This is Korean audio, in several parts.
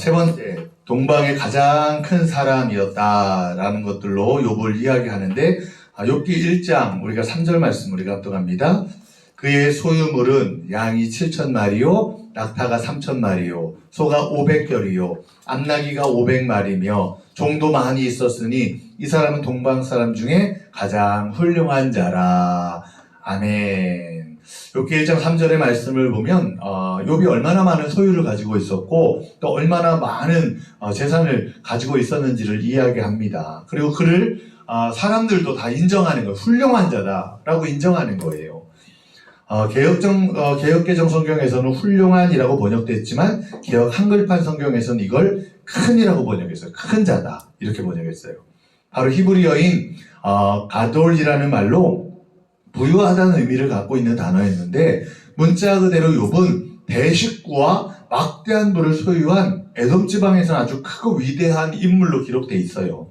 세 번째, 동방의 가장 큰 사람이었다라는 것들로 욥을 이야기하는데, 욥기 1장 우리가 3절 말씀 우리가 합독합니다. 그의 소유물은 양이 7,000마리요, 낙타가 3,000마리요, 소가 500결이요, 암나기가 500마리며 종도 많이 있었으니 이 사람은 동방 사람 중에 가장 훌륭한 자라. 아멘. 욥기 1장 3절의 말씀을 보면 욥이 얼마나 많은 소유를 가지고 있었고 또 얼마나 많은 재산을 가지고 있었는지를 이야기합니다. 그리고 그를 사람들도 다 인정하는 거예요. 훌륭한 자다라고 인정하는 거예요. 개역개정 성경에서는 훌륭한이라고 번역됐지만 개역 한글판 성경에서는 이걸 큰이라고 번역했어요. 큰 자다 이렇게 번역했어요. 바로 히브리어인 가돌이라는 말로 부유하다는 의미를 갖고 있는 단어였는데 문자 그대로 욥은 대식구와 막대한 부를 소유한 에돔 지방에서는 아주 크고 위대한 인물로 기록되어 있어요.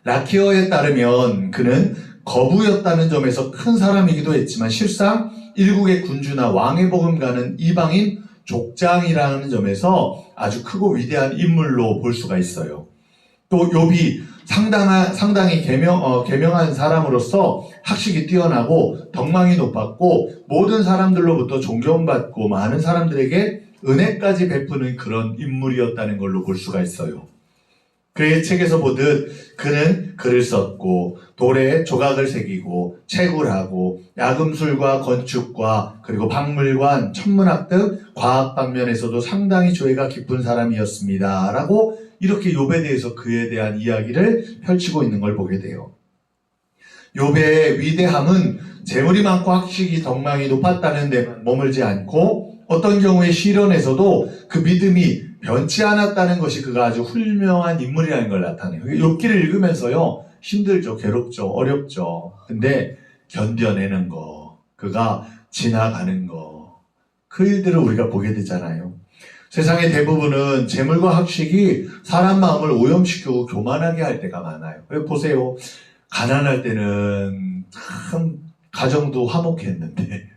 라키어에 따르면 그는 거부였다는 점에서 큰 사람이기도 했지만 실상 일국의 군주나 왕의 복음가는 이방인 족장이라는 점에서 아주 크고 위대한 인물로 볼 수가 있어요. 또 욥이 상당히 계명한 사람으로서 학식이 뛰어나고 덕망이 높았고 모든 사람들로부터 존경받고 많은 사람들에게 은혜까지 베푸는 그런 인물이었다는 걸로 볼 수가 있어요. 그의 책에서 보듯 그는 글을 썼고 돌에 조각을 새기고 채굴하고 야금술과 건축과 그리고 박물관, 천문학 등 과학 방면에서도 상당히 조예가 깊은 사람이었습니다. 라고 이렇게 욥에 대해서 그에 대한 이야기를 펼치고 있는 걸 보게 돼요. 욥의 위대함은 재물이 많고 학식이 덕망이 높았다는 데만 머물지 않고 어떤 경우에 시련에서도 그 믿음이 변치 않았다는 것이 그가 아주 훌륭한 인물이라는 걸 나타내요. 욥기를 읽으면서요, 힘들죠, 괴롭죠, 어렵죠. 근데 견뎌내는 거, 그가 지나가는 거, 그 일들을 우리가 보게 되잖아요. 세상의 대부분은 재물과 학식이 사람 마음을 오염시키고 교만하게 할 때가 많아요. 보세요. 가난할 때는 참 가정도 화목했는데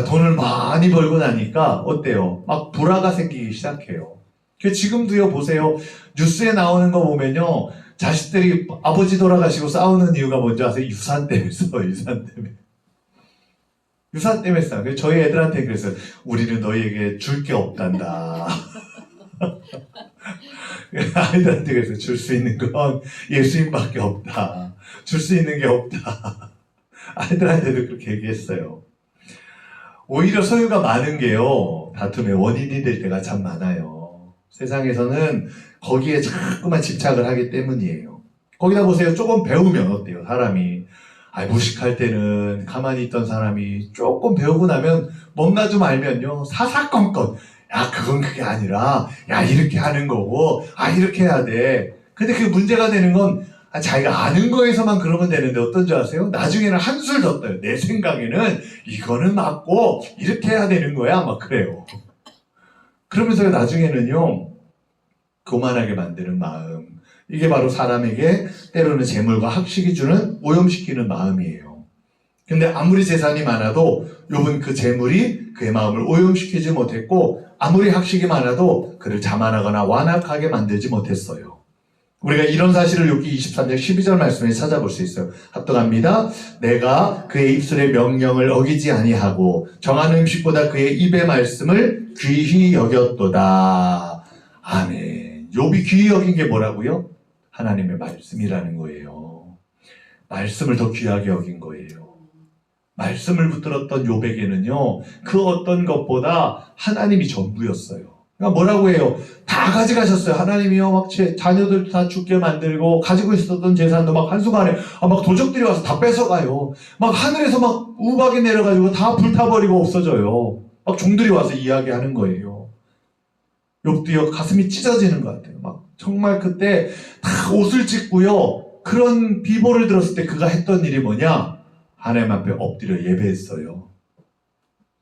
돈을 많이 벌고 나니까 어때요? 막 불화가 생기기 시작해요. 지금도요, 보세요. 뉴스에 나오는 거 보면요, 자식들이 아버지 돌아가시고 싸우는 이유가 뭔지 아세요? 유산 때문에 싸워요. 유산 때문에. 유산 때문에 싸워요. 저희 애들한테 그랬어요. 우리는 너희에게 줄 게 없단다. 아이들한테 그랬어요. 줄 수 있는 건 예수님밖에 없다. 줄 수 있는 게 없다. 아이들한테도 그렇게 얘기했어요. 오히려 소유가 많은 게요, 다툼의 원인이 될 때가 참 많아요. 세상에서는 거기에 자꾸만 집착을 하기 때문이에요. 거기다 보세요. 조금 배우면 어때요, 사람이. 무식할 때는 가만히 있던 사람이 조금 배우고 나면 뭔가 좀 알면요, 사사건건. 야, 그건 그게 아니라, 야, 이렇게 하는 거고, 이렇게 해야 돼. 근데 그 문제가 되는 건 자기가 아는 거에서만 그러면 되는데 어떤 줄 아세요? 나중에는 한술 더 떠요. 내 생각에는 이거는 맞고 이렇게 해야 되는 거야. 막 그래요. 그러면서 나중에는요, 교만하게 만드는 마음. 이게 바로 사람에게 때로는 재물과 학식이 주는 오염시키는 마음이에요. 근데 아무리 재산이 많아도 욥은 그 재물이 그의 마음을 오염시키지 못했고 아무리 학식이 많아도 그를 자만하거나 완악하게 만들지 못했어요. 우리가 이런 사실을 욥기 23장 12절 말씀에 찾아볼 수 있어요. 합독합니다. 내가 그의 입술의 명령을 어기지 아니하고 정한 음식보다 그의 입의 말씀을 귀히 여겼도다. 아멘. 욥이 귀히 여긴 게 뭐라고요? 하나님의 말씀이라는 거예요. 말씀을 더 귀하게 여긴 거예요. 말씀을 붙들었던 욥에게는요, 그 어떤 것보다 하나님이 전부였어요. 그러니까 뭐라고 해요? 다 가져가셨어요. 하나님이요, 막 자녀들 다 죽게 만들고, 가지고 있었던 재산도 막 한순간에, 막 도적들이 와서 다 뺏어가요. 막 하늘에서 막 우박이 내려가지고 다 불타버리고 없어져요. 막 종들이 와서 이야기하는 거예요. 욥도요, 가슴이 찢어지는 것 같아요. 막 정말 그때 다 옷을 찢고요, 그런 비보를 들었을 때 그가 했던 일이 뭐냐? 하나님 앞에 엎드려 예배했어요.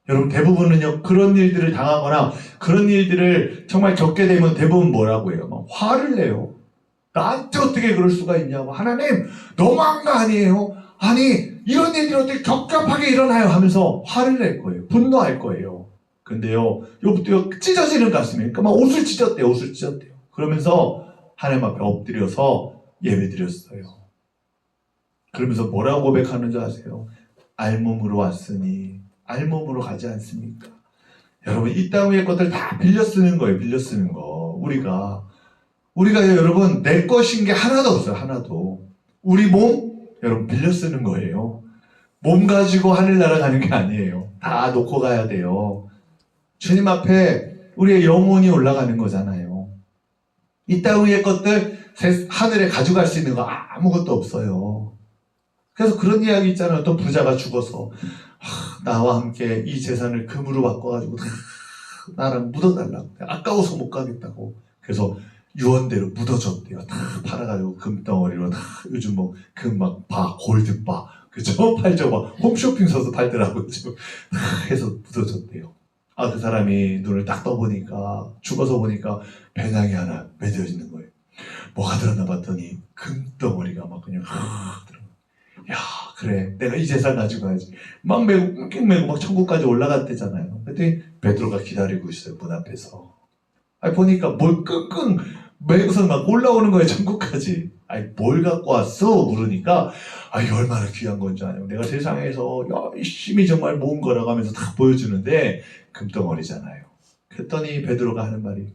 여러분, 대부분은요, 그런 일들을 당하거나 그런 일들을 정말 겪게 되면 대부분 뭐라고 해요? 막 화를 내요. 나한테 어떻게 그럴 수가 있냐고. 하나님, 너무한 거 아니에요? 아니, 이런 일들이 어떻게 격갑하게 일어나요? 하면서 화를 낼 거예요. 분노할 거예요. 근데요, 욥도 찢어지는 가슴에, 그러니까 막 옷을 찢었대요. 그러면서 하나님 앞에 엎드려서 예배 드렸어요. 그러면서 뭐라고 고백하는 줄 아세요? 알몸으로 왔으니 알몸으로 가지 않습니까? 여러분, 이 땅 위의 것들 다 빌려 쓰는 거예요. 빌려 쓰는 거. 우리가 여러분, 내 것인 게 하나도 없어요. 하나도. 우리 몸, 여러분, 빌려 쓰는 거예요. 몸 가지고 하늘 날아가는 게 아니에요. 다 놓고 가야 돼요. 주님 앞에 우리의 영혼이 올라가는 거잖아요. 이 땅 위의 것들 하늘에 가져갈 수 있는 거 아무것도 없어요. 그래서 그런 이야기 있잖아요. 또 부자가 죽어서 나와 함께 이 재산을 금으로 바꿔가지고 나랑 묻어달라고. 아까워서 못 가겠다고. 그래서 유언대로 묻어줬대요. 다 팔아가지고 금덩어리로 다 요즘 뭐 금막 바, 골드바 그죠? 팔죠. 막 홈쇼핑 서서 팔더라고요. 지금 다 해서 묻어줬대요. 그 사람이 눈을 딱 떠보니까 죽어서 보니까 배낭이 하나 매져 있는 거예요. 뭐가 들었나 봤더니 금덩어리가 막 그냥 들어. 야, 그래, 내가 이 재산 가지고 가야지. 막 메고 낑낑 막 천국까지 올라갔대잖아요. 그랬더니 베드로가 기다리고 있어요, 문 앞에서. 보니까 뭘 끙끙 메고서 막 올라오는 거예요, 천국까지. 뭘 갖고 왔어? 물으니까 이게 얼마나 귀한 건지 아냐고. 내가 세상에서 열심히 정말 모은 거라고 하면서 다 보여주는데 금덩어리잖아요. 그랬더니 베드로가 하는 말이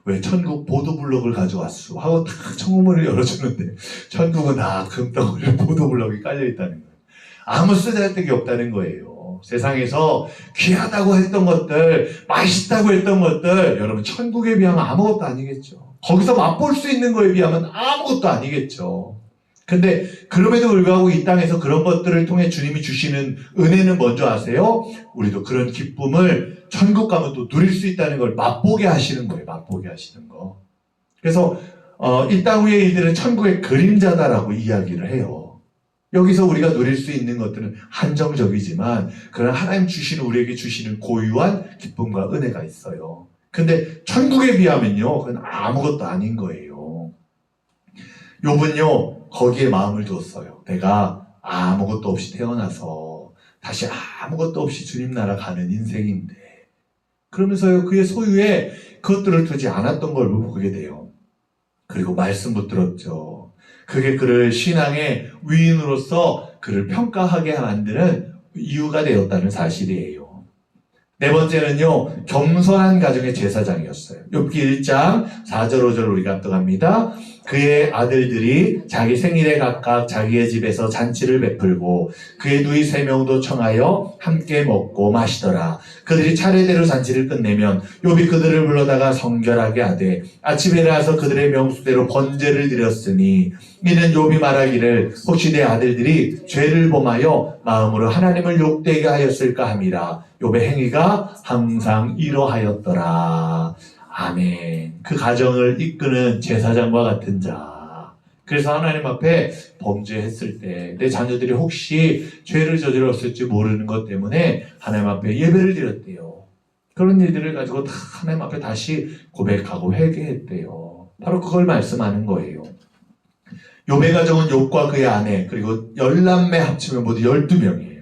왜 천국 보도블록을 가져왔어? 하고 딱 천국문을 열어주는데 천국은 금덩어리 보도블록이 깔려있다는 거예요. 아무 쓰잘데기 없다는 거예요. 세상에서 귀하다고 했던 것들, 맛있다고 했던 것들, 여러분 천국에 비하면 아무것도 아니겠죠. 거기서 맛볼 수 있는 거에 비하면 아무것도 아니겠죠. 근데 그럼에도 불구하고 이 땅에서 그런 것들을 통해 주님이 주시는 은혜는 뭔지 아세요? 우리도 그런 기쁨을 천국 가면 또 누릴 수 있다는 걸 맛보게 하시는 거예요. 맛보게 하시는 거. 그래서 이 땅 위의 일들은 천국의 그림자다라고 이야기를 해요. 여기서 우리가 누릴 수 있는 것들은 한정적이지만 그러나 하나님 우리에게 주시는 고유한 기쁨과 은혜가 있어요. 근데 천국에 비하면요, 그건 아무것도 아닌 거예요. 욥은요, 거기에 마음을 두었어요. 내가 아무것도 없이 태어나서 다시 아무것도 없이 주님 나라 가는 인생인데, 그러면서요, 그의 소유에 그것들을 두지 않았던 걸 보게 돼요. 그리고 말씀 붙들었죠. 그게 그를 신앙의 위인으로서 그를 평가하게 만드는 이유가 되었다는 사실이에요. 네 번째는요, 겸손한 가정의 제사장이었어요. 욥기 1장 4절 5절 우리가 합독합니다. 그의 아들들이 자기 생일에 각각 자기의 집에서 잔치를 베풀고 그의 누이 3명도 청하여 함께 먹고 마시더라. 그들이 차례대로 잔치를 끝내면 욥이 그들을 불러다가 성결하게 하되 아침에 일어나서 그들의 명수대로 번제를 드렸으니 이는 욥이 말하기를 혹시 내 아들들이 죄를 범하여 마음으로 하나님을 욕되게 하였을까 함이라. 욥의 행위가 항상 이러하였더라. 아멘. 그 가정을 이끄는 제사장과 같은 자. 그래서 하나님 앞에 범죄했을 때 내 자녀들이 혹시 죄를 저질렀을지 모르는 것 때문에 하나님 앞에 예배를 드렸대요. 그런 일들을 가지고 다 하나님 앞에 다시 고백하고 회개했대요. 바로 그걸 말씀하는 거예요. 욥의 가정은 욥과 그의 아내 그리고 10남매 합치면 모두 12명이에요.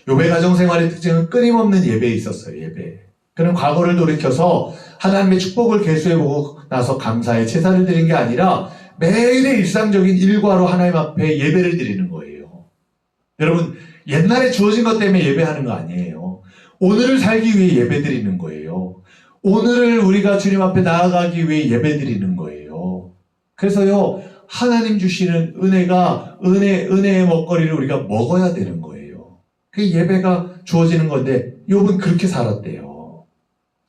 욥의 가정 생활의 특징은 끊임없는 예배에 있었어요. 예배. 그는 과거를 돌이켜서 하나님의 축복을 계수해보고 나서 감사의 제사를 드린 게 아니라 매일의 일상적인 일과로 하나님 앞에 예배를 드리는 거예요. 여러분, 옛날에 주어진 것 때문에 예배하는 거 아니에요. 오늘을 살기 위해 예배 드리는 거예요. 오늘을 우리가 주님 앞에 나아가기 위해 예배 드리는 거예요. 그래서요, 하나님 주시는 은혜의 먹거리를 우리가 먹어야 되는 거예요. 그게 예배가 주어지는 건데 욥은 그렇게 살았대요.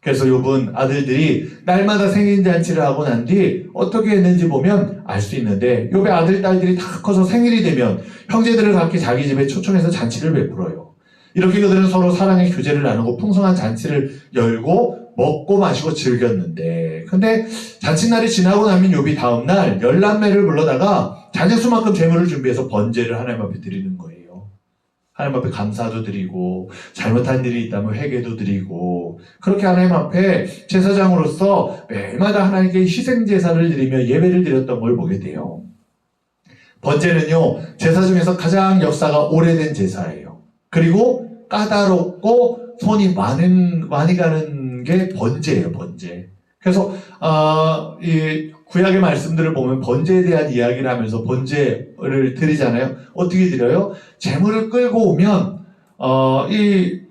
그래서 욥은 아들들이 날마다 생일잔치를 하고 난 뒤 어떻게 했는지 보면 알 수 있는데 욥의 아들, 딸들이 다 커서 생일이 되면 형제들을 각기 자기 집에 초청해서 잔치를 베풀어요. 이렇게 그들은 서로 사랑의 교제를 나누고 풍성한 잔치를 열고 먹고 마시고 즐겼는데 근데 잔칫날이 지나고 나면 욥이 다음날 10남매를 불러다가 자녀 수만큼 재물을 준비해서 번제를 하나님 앞에 드리는 거예요. 하나님 앞에 감사도 드리고 잘못한 일이 있다면 회개도 드리고 그렇게 하나님 앞에 제사장으로서 매일마다 하나님께 희생제사를 드리며 예배를 드렸던 걸 보게 돼요. 번제는요, 제사 중에서 가장 역사가 오래된 제사예요. 그리고 까다롭고 손이 많이 가는 게 번제예요, 번제. 그래서 이 구약의 말씀들을 보면 번제에 대한 이야기를 하면서 번제를 드리잖아요. 어떻게 드려요? 재물을 끌고 오면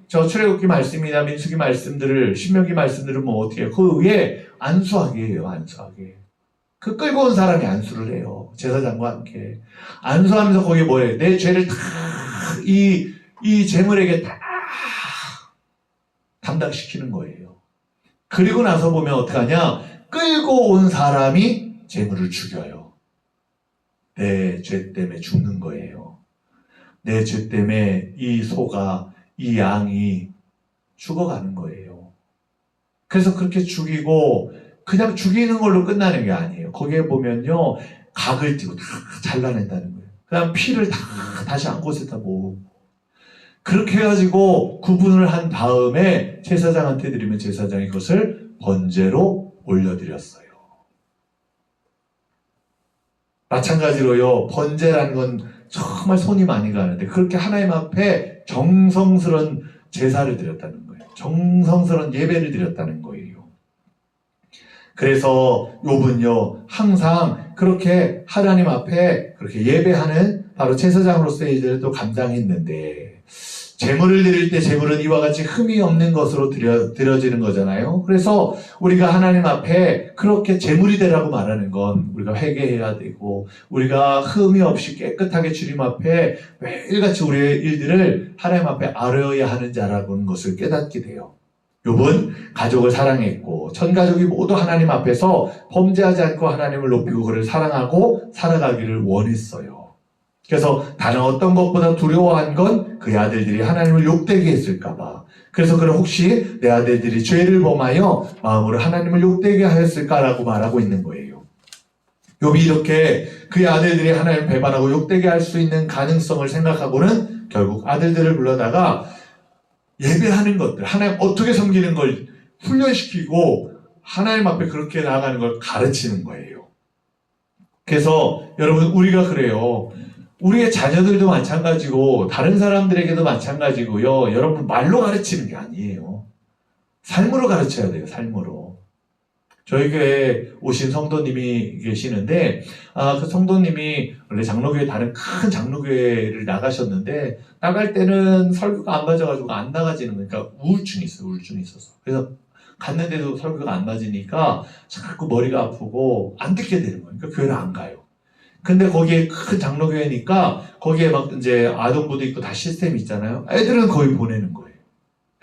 저 출애굽기 말씀이나 민수기 말씀들을, 신명기 말씀들을 뭐 어떻게 해요? 그 위에 안수하게 해요, 안수하게. 그 끌고 온 사람이 안수를 해요. 제사장과 함께. 안수하면서 거기에 뭐예요? 내 죄를 다 이 재물에게 다 담당시키는 거예요. 그리고 나서 보면 어떡하냐? 끌고 온 사람이 재물을 죽여요. 내 죄 때문에 죽는 거예요. 내 죄 때문에 이 소가, 이 양이 죽어가는 거예요. 그래서 그렇게 죽이고 그냥 죽이는 걸로 끝나는 게 아니에요. 거기에 보면요, 각을 띄고 다 잘라낸다는 거예요. 그 다음 피를 다 다시 한 곳에다 모으고 그렇게 해가지고 구분을 한 다음에 제사장한테 드리면 제사장이 그것을 번제로 올려드렸어요. 마찬가지로요, 번제라는 건 정말 손이 많이 가는데 그렇게 하나님 앞에 정성스러운 제사를 드렸다는 거예요. 정성스러운 예배를 드렸다는 거예요. 그래서 욥은요, 항상 그렇게 하나님 앞에 그렇게 예배하는 바로 제사장으로서의 일들을 또 감당했는데, 제물을 드릴 때 제물은 이와 같이 흠이 없는 것으로 드려지는 거잖아요. 그래서 우리가 하나님 앞에 그렇게 제물이 되라고 말하는 건 우리가 회개해야 되고, 우리가 흠이 없이 깨끗하게 주님 앞에 매일같이 우리의 일들을 하나님 앞에 아뢰어야 하는 자라는 것을 깨닫게 돼요. 욥은 가족을 사랑했고 전 가족이 모두 하나님 앞에서 범죄하지 않고 하나님을 높이고 그를 사랑하고 살아가기를 원했어요. 그래서 다른 어떤 것보다 두려워한 건 그의 아들들이 하나님을 욕되게 했을까봐. 그래서 그는 혹시 내 아들들이 죄를 범하여 마음으로 하나님을 욕되게 하였을까라고 말하고 있는 거예요. 욥이 이렇게 그의 아들들이 하나님을 배반하고 욕되게 할 수 있는 가능성을 생각하고는 결국 아들들을 불러다가 예배하는 것들, 하나님 어떻게 섬기는 걸 훈련시키고 하나님 앞에 그렇게 나아가는 걸 가르치는 거예요. 그래서 여러분, 우리가 그래요. 우리의 자녀들도 마찬가지고 다른 사람들에게도 마찬가지고요. 여러분, 말로 가르치는 게 아니에요. 삶으로 가르쳐야 돼요. 삶으로. 저희 교회에 오신 성도님이 계시는데 그 성도님이 원래 장로교회, 다른 큰 장로교회를 나가셨는데 나갈 때는 설교가 안 맞아가지고 안 나가지는 거니까 우울증이 있어요. 우울증이 있어서. 그래서 갔는데도 설교가 안 맞으니까 자꾸 머리가 아프고 안 듣게 되는 거예요. 그러니까 교회를 안 가요. 근데 거기에 큰 장로교회니까 거기에 막 이제 아동부도 있고 다 시스템이 있잖아요. 애들은 거의 보내는 거예요.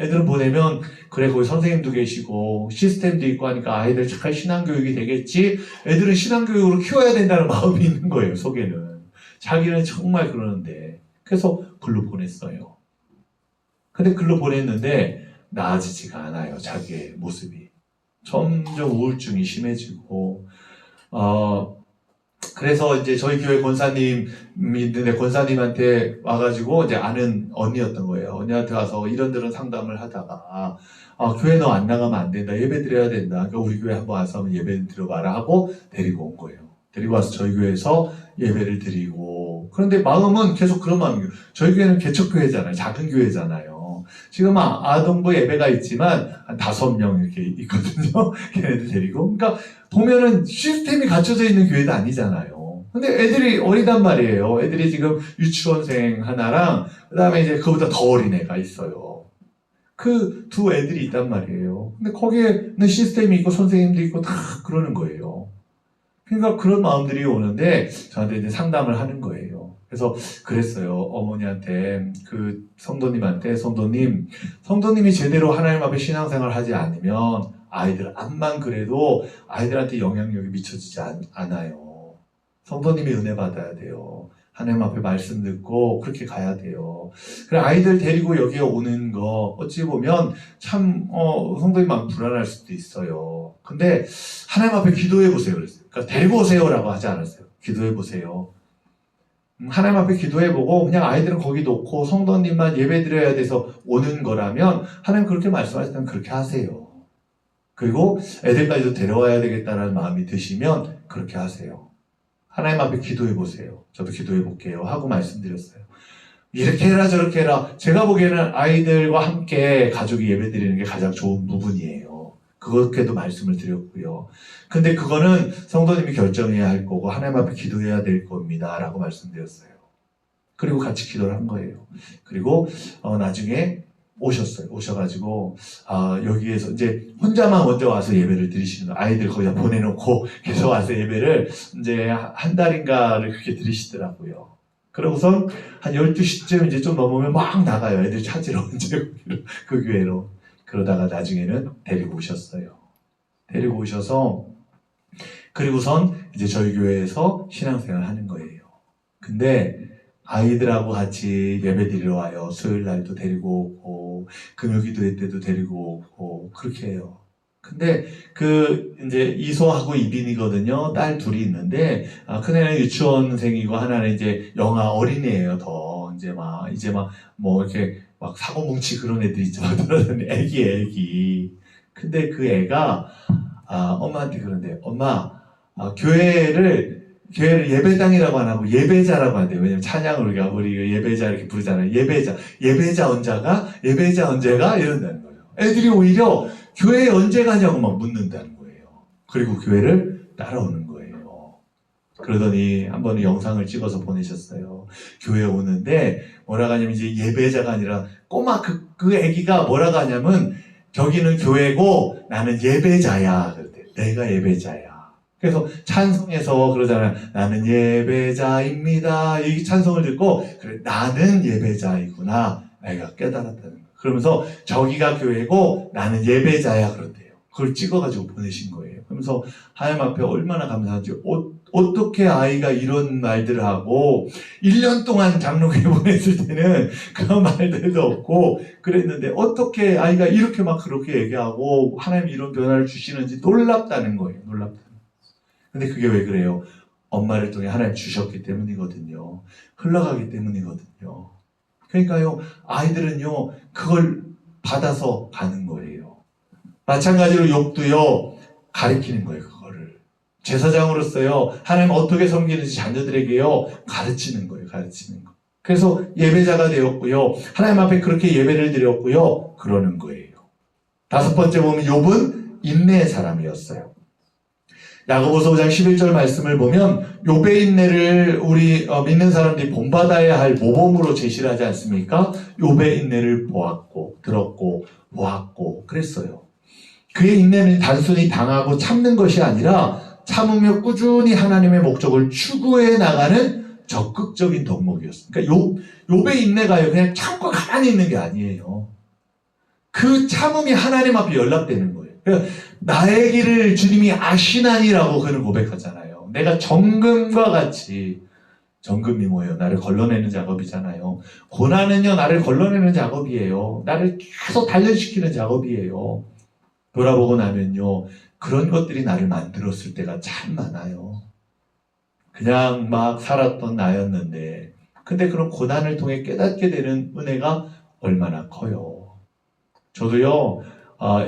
애들은 보내면 그래 거기 선생님도 계시고 시스템도 있고 하니까 아이들 잘 신앙교육이 되겠지. 애들은 신앙교육으로 키워야 된다는 마음이 있는 거예요. 속에는. 자기는 정말 그러는데. 그래서 글로 보냈어요. 근데 글로 보냈는데 나아지지가 않아요. 자기의 모습이. 점점 우울증이 심해지고 그래서 이제 저희 교회 권사님이 있는데 권사님한테 와가지고 이제 아는 언니였던 거예요. 언니한테 와서 이런저런 상담을 하다가 교회 너 안 나가면 안 된다. 예배 드려야 된다. 그러니까 우리 교회 한번 와서 한번 예배 드려봐라 하고 데리고 온 거예요. 데리고 와서 저희 교회에서 예배를 드리고, 그런데 마음은 계속 그런 마음이에요. 저희 교회는 개척교회잖아요. 작은 교회잖아요. 지금 아동부 예배가 있지만 한 5명 이렇게 있거든요. 걔네들 데리고. 그러니까 보면은 시스템이 갖춰져 있는 교회도 아니잖아요. 근데 애들이 어리단 말이에요. 애들이 지금 유치원생 하나랑 그 다음에 이제 그보다 더 어린 애가 있어요. 그 두 애들이 있단 말이에요. 근데 거기에는 시스템이 있고 선생님도 있고 다 그러는 거예요. 그러니까 그런 마음들이 오는데 저한테 이제 상담을 하는 거예요. 그래서 그랬어요. 어머니한테, 그 성도님한테, 성도님이 제대로 하나님 앞에 신앙생활을 하지 않으면 아이들 암만 그래도 아이들한테 영향력이 미쳐지지 않아요. 성도님이 은혜 받아야 돼요. 하나님 앞에 말씀 듣고 그렇게 가야 돼요. 그래, 아이들 데리고 여기에 오는 거 어찌 보면 참 성도님 마음 불안할 수도 있어요. 근데 하나님 앞에 기도해 보세요. 그랬어요. 그러니까 데리고 오세요라고 하지 않았어요. 기도해 보세요. 하나님 앞에 기도해보고 그냥 아이들은 거기 놓고 성도님만 예배 드려야 돼서 오는 거라면 하나님 그렇게 말씀하시면 그렇게 하세요. 그리고 애들까지도 데려와야 되겠다는 마음이 드시면 그렇게 하세요. 하나님 앞에 기도해보세요. 저도 기도해볼게요 하고 말씀드렸어요. 이렇게 해라 저렇게 해라. 제가 보기에는 아이들과 함께 가족이 예배드리는 게 가장 좋은 부분이에요. 그렇게도 말씀을 드렸고요. 근데 그거는 성도님이 결정해야 할 거고 하나님 앞에 기도해야 될 겁니다 라고 말씀드렸어요. 그리고 같이 기도를 한 거예요. 그리고 나중에 오셔가지고 여기에서 이제 혼자만 먼저 와서 예배를 드리시는 거예요. 아이들 거기다 보내놓고 계속 와서 예배를 이제 한 달인가를 그렇게 드리시더라고요. 그러고선 한 12시쯤 이제 좀 넘으면 막 나가요. 애들 찾으러 이제 그 교회로. 그러다가 나중에는 데리고 오셨어요. 데리고 오셔서 그리고선 이제 저희 교회에서 신앙생활을 하는 거예요. 근데 아이들하고 같이 예배 드리러 와요. 수요일 날도 데리고 오고 금요 기도회 때도 데리고 오고 그렇게 해요. 근데 이제 이소하고 이빈이거든요. 딸 둘이 있는데 큰애는 유치원생이고 하나는 이제 영아 어린애예요. 더 이제 막 뭐 이렇게 막 사고뭉치 그런 애들 있죠. 애기. 근데 그 애가 엄마한테 그런데 엄마 교회를 예배당이라고 안 하고 예배자라고 한대요. 왜냐면 찬양을 우리 예배자 이렇게 부르잖아요. 예배자 언제가 이런다는 거예요. 애들이 오히려 교회에 언제 가냐고 막 묻는다는 거예요. 그리고 교회를 따라오는 거예요. 그러더니 한 번은 영상을 찍어서 보내셨어요. 교회 오는데 뭐라고 하냐면 이제 예배자가 아니라 꼬마 그 애기가 뭐라고 하냐면 저기는 교회고 나는 예배자야. 그랬대. 내가 예배자야. 그래서 찬송에서 그러잖아요. 나는 예배자입니다. 이 찬송을 듣고 그래 나는 예배자이구나. 내가 깨달았다는 거예요. 그러면서 저기가 교회고 나는 예배자야 그런대요. 그걸 찍어가지고 보내신 거예요. 그러면서 하나님 앞에 얼마나 감사한지 어떻게 아이가 이런 말들을 하고 1년 동안 장로교회 보냈을 때는 그런 말들도 없고 그랬는데 어떻게 아이가 이렇게 막 그렇게 얘기하고 하나님이 이런 변화를 주시는지 놀랍다는 거예요. 근데 그게 왜 그래요? 엄마를 통해 하나님 주셨기 때문이거든요. 흘러가기 때문이거든요. 그러니까요, 아이들은요, 그걸 받아서 가는 거예요. 마찬가지로 욥도요, 가르치는 거예요, 그거를. 제사장으로서요, 하나님 어떻게 섬기는지 자녀들에게요, 가르치는 거예요. 그래서 예배자가 되었고요, 하나님 앞에 그렇게 예배를 드렸고요, 그러는 거예요. 5번째 보면 욥은 인내의 사람이었어요. 야고보서 5장 11절 말씀을 보면 욥의 인내를 우리 믿는 사람들이 본받아야 할 모범으로 제시를 하지 않습니까? 욥의 인내를 들었고 보았고 그랬어요. 그의 인내는 단순히 당하고 참는 것이 아니라 참으며 꾸준히 하나님의 목적을 추구해 나가는 적극적인 덕목이었어요. 그러니까 욥의 인내가요 그냥 참고 가만히 있는 게 아니에요. 그 참음이 하나님 앞에 연락되는 거예요. 그러니까 나의 길을 주님이 아시나니라고 그는 고백하잖아요. 내가 정금과 같이, 정금이 뭐예요? 나를 걸러내는 작업이잖아요. 고난은요 나를 걸러내는 작업이에요. 나를 계속 단련시키는 작업이에요. 돌아보고 나면요 그런 것들이 나를 만들었을 때가 참 많아요. 그냥 막 살았던 나였는데 근데 그런 고난을 통해 깨닫게 되는 은혜가 얼마나 커요. 저도요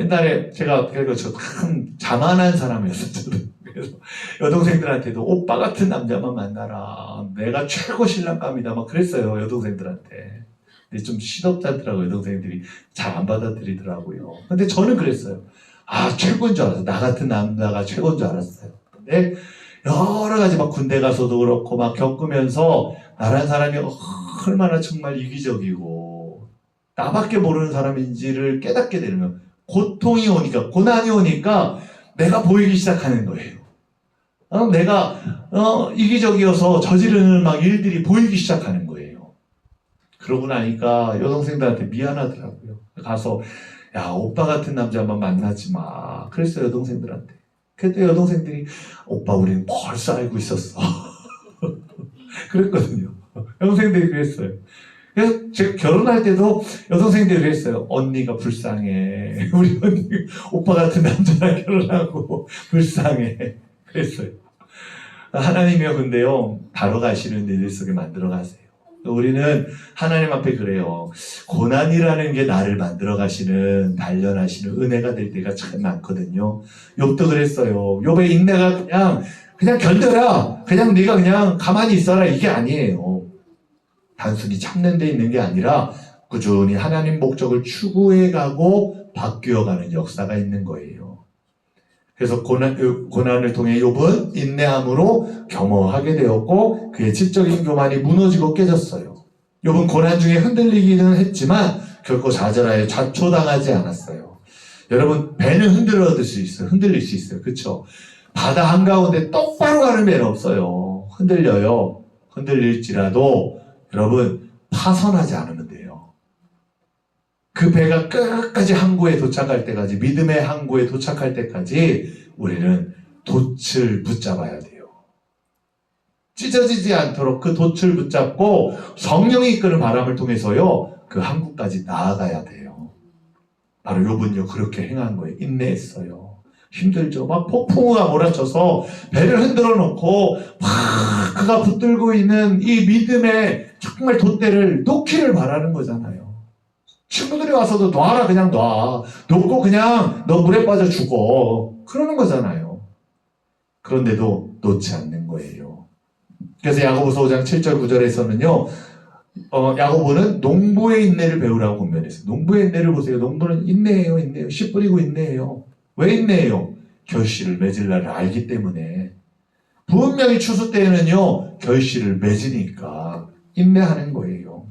옛날에 제가 참 자만한 사람이었어요. 그래서 여동생들한테도 오빠 같은 남자만 만나라. 내가 최고 신랑감이다. 막 그랬어요. 여동생들한테. 근데 좀 시덥잖더라고요. 여동생들이 잘 안 받아들이더라고요. 근데 저는 그랬어요. 최고인 줄 알았어요. 나 같은 남자가 최고인 줄 알았어요. 근데 여러 가지 막 군대 가서도 그렇고 막 겪으면서 나란 사람이 얼마나 정말 이기적이고 나밖에 모르는 사람인지를 깨닫게 되는 거예요. 고통이 오니까, 고난이 오니까 내가 보이기 시작하는 거예요. 내가 이기적이어서 저지르는 막 일들이 보이기 시작하는 거예요. 그러고 나니까 여동생들한테 미안하더라고요. 가서 야 오빠 같은 남자 한번 만나지 마. 그랬어요 여동생들한테. 그때 여동생들이 오빠 우리는 벌써 알고 있었어. 그랬거든요. 여동생들이 그랬어요. 그래서 제가 결혼할 때도 여동생들이 그랬어요. 언니가 불쌍해. 우리 언니 오빠 같은 남자랑 결혼하고 불쌍해. 그랬어요. 하나님이요 근데요 다뤄가시는 일들 속에 만들어 가세요. 우리는 하나님 앞에 그래요. 고난이라는 게 나를 만들어 가시는 단련하시는 은혜가 될 때가 참 많거든요. 욥도 그랬어요. 욥의 인내가 그냥 견뎌라. 그냥 네가 그냥 가만히 있어라. 이게 아니에요. 단순히 참는 데 있는 게 아니라 꾸준히 하나님 목적을 추구해가고 바뀌어가는 역사가 있는 거예요. 그래서 고난을 통해 욥은 인내함으로 겸허하게 되었고 그의 지적인 교만이 무너지고 깨졌어요. 욥은 고난 중에 흔들리기는 했지만 결코 좌절하여 좌초당하지 않았어요. 여러분, 배는 흔들릴 수 있어요. 그렇죠? 바다 한가운데 똑바로 가는 배는 없어요. 흔들려요. 흔들릴지라도 여러분, 파선하지 않으면 돼요. 그 배가 끝까지 항구에 도착할 때까지, 믿음의 항구에 도착할 때까지 우리는 돛을 붙잡아야 돼요. 찢어지지 않도록 그 돛을 붙잡고 성령이 이끄는 바람을 통해서요, 그 항구까지 나아가야 돼요. 바로 욥은요, 그렇게 행한 거예요. 인내했어요. 힘들죠. 막 폭풍우가 몰아쳐서 배를 흔들어 놓고 막 그가 붙들고 있는 이 믿음의 정말 돛대를 놓기를 바라는 거잖아요. 친구들이 와서도 놔라, 그냥 놔. 놓고 그냥 너 물에 빠져 죽어. 그러는 거잖아요. 그런데도 놓지 않는 거예요. 그래서 야고보서 5장 7절 9절에서는요. 야고보는 농부의 인내를 배우라고 권면했어요. 농부의 인내를 보세요. 농부는 인내해요. 씨 뿌리고 인내해요. 왜 인내해요? 결실을 맺을 날을 알기 때문에. 분명히 추수 때에는요, 결실을 맺으니까 인내하는 거예요.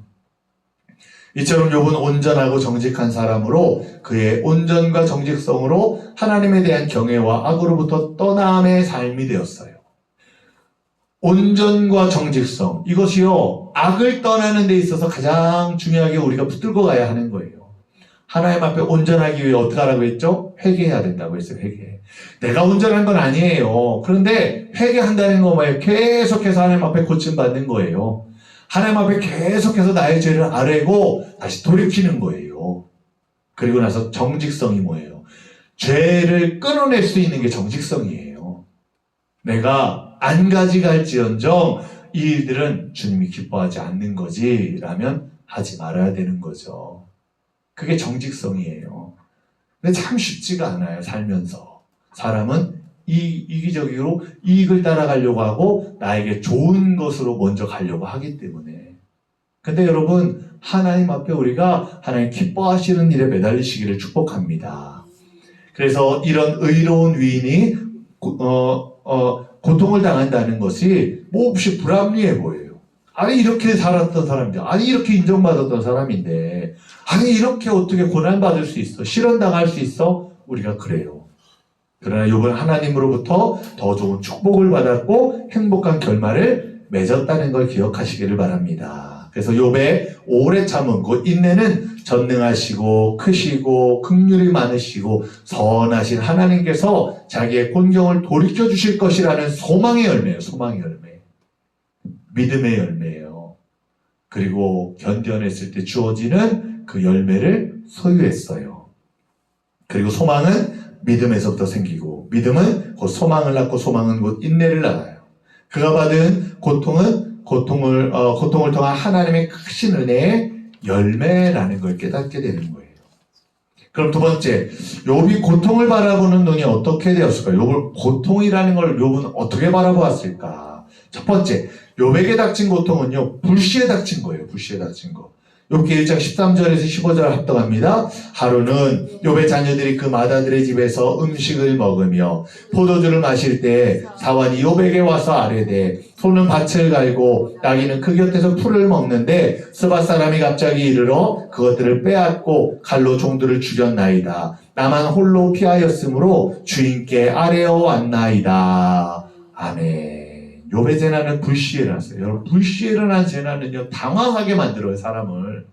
이처럼 욥은 온전하고 정직한 사람으로 그의 온전과 정직성으로 하나님에 대한 경외와 악으로부터 떠남의 삶이 되었어요. 온전과 정직성, 이것이요, 악을 떠나는 데 있어서 가장 중요하게 우리가 붙들고 가야 하는 거예요. 하나님 앞에 온전하기 위해 어떻게 하라고 했죠? 회개해야 된다고 했어요. 회개. 내가 온전한 건 아니에요. 그런데 회개한다는 거 뭐예요? 계속해서 하나님 앞에 고침받는 거예요. 하나님 앞에 계속해서 나의 죄를 아뢰고 다시 돌이키는 거예요. 그리고 나서 정직성이 뭐예요? 죄를 끊어낼 수 있는 게 정직성이에요. 내가 안 가져갈지언정 이 일들은 주님이 기뻐하지 않는 거지 라면 하지 말아야 되는 거죠. 그게 정직성이에요. 근데 참 쉽지가 않아요. 살면서. 사람은 이기적으로 이익을 따라가려고 하고 나에게 좋은 것으로 먼저 가려고 하기 때문에. 근데 여러분, 하나님 앞에 우리가 하나님 기뻐하시는 일에 매달리시기를 축복합니다. 그래서 이런 의로운 위인이 고통을 당한다는 것이 몹시 불합리해 보여요. 아니 이렇게 살았던 사람인데, 아니 이렇게 인정받았던 사람인데, 아니 이렇게 어떻게 고난받을 수 있어? 실현당할 수 있어? 우리가 그래요. 그러나 욥은 하나님으로부터 더 좋은 축복을 받았고 행복한 결말을 맺었다는 걸 기억하시기를 바랍니다. 그래서 욥의 오래 참은 그 인내는 전능하시고 크시고 긍휼이 많으시고 선하신 하나님께서 자기의 곤경을 돌이켜 주실 것이라는 소망의 열매예요. 소망의 열매. 믿음의 열매예요. 그리고 견뎌냈을 때 주어지는 그 열매를 소유했어요. 그리고 소망은 믿음에서부터 생기고 믿음은 곧 소망을 낳고 소망은 곧 인내를 낳아요. 그가 받은 고통을 통한 하나님의 크신 은혜의 열매라는 걸 깨닫게 되는 거예요. 그럼 두 번째, 욥이 고통을 바라보는 눈이 어떻게 되었을까요? 욥을 고통이라는 걸 욥은 어떻게 바라보았을까? 첫 번째, 욥에게 닥친 고통은요, 불시에 닥친 거예요. 불시에 닥친 거. 욥기 1장 13절에서 15절 합독합니다. 하루는 욥의 자녀들이 그 마다들의 집에서 음식을 먹으며 포도주를 마실 때 사환이 욥에게 와서 아뢰되 소는 밭을 갈고 나귀는 그 곁에서 풀을 먹는데 스밧 사람이 갑자기 이르러 그것들을 빼앗고 칼로 종들을 죽였나이다. 나만 홀로 피하였으므로 주인께 아뢰어 왔나이다. 아멘. 욥의 재난은 불시에 일어났어요. 여러분, 불시에 일어난 재난은요, 당황하게 만들어요, 사람을.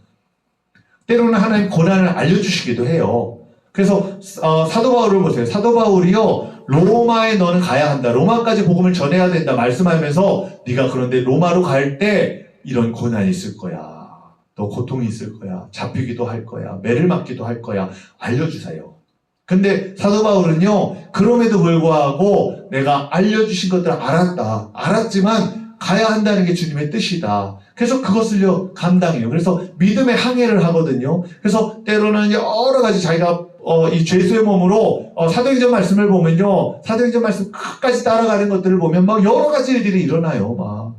때로는 하나님 고난을 알려주시기도 해요. 그래서 사도 바울을 보세요. 사도 바울이요, 로마에 너는 가야 한다. 로마까지 복음을 전해야 된다 말씀하면서 네가 그런데 로마로 갈 때 이런 고난이 있을 거야. 너 고통이 있을 거야. 잡히기도 할 거야. 매를 맞기도 할 거야. 알려주세요. 근데 사도 바울은요, 그럼에도 불구하고 내가 알려주신 것들을 알았다. 알았지만 가야 한다는 게 주님의 뜻이다. 그래서 그것을요, 감당해요. 그래서 믿음의 항해를 하거든요. 그래서 때로는 여러 가지 자기가 이 죄수의 몸으로 사도행전 말씀을 보면요, 사도행전 말씀 끝까지 따라가는 것들을 보면 막 여러 가지 일들이 일어나요. 막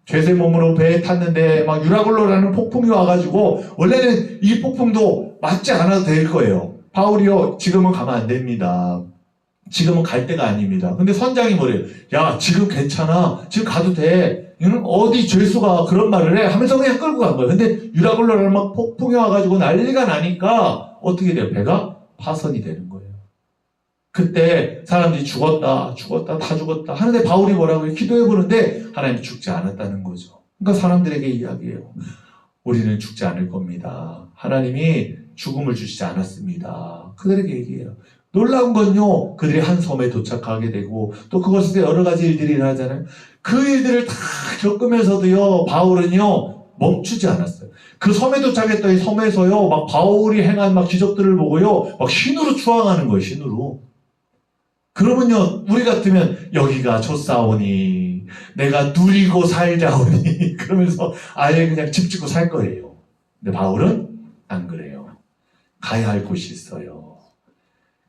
죄수의 몸으로 배에 탔는데 막 유라굴로라는 폭풍이 와가지고 원래는 이 폭풍도 맞지 않아도 될 거예요. 바울이요, 지금은 가면 안 됩니다. 지금은 갈 때가 아닙니다. 근데 선장이 뭐래요? 야, 지금 괜찮아. 지금 가도 돼. 어디 죄수가 그런 말을 해? 하면서 그냥 끌고 간 거예요. 근데 유라굴로라는 막 폭풍이 와가지고 난리가 나니까 어떻게 돼요? 배가 파선이 되는 거예요. 그때 사람들이 죽었다, 다 죽었다 하는데 바울이 뭐라고 해요? 기도해 보는데 하나님이 죽지 않았다는 거죠. 그러니까 사람들에게 이야기해요. 우리는 죽지 않을 겁니다. 하나님이 죽음을 주시지 않았습니다. 그들에게 얘기해요. 놀라운 건요, 그들이 한 섬에 도착하게 되고 또 그것에서 여러 가지 일들이 일어나잖아요. 그 일들을 다 겪으면서도요, 바울은요 멈추지 않았어요. 그 섬에 도착했더니 섬에서요 막 바울이 행한 막 기적들을 보고요 막 신으로 추앙하는 거예요. 신으로. 그러면요, 우리 같으면 여기가 좋사오니 내가 누리고 살자오니 그러면서 아예 그냥 집 짓고 살 거예요. 근데 바울은 안 그래요. 가야 할 곳이 있어요.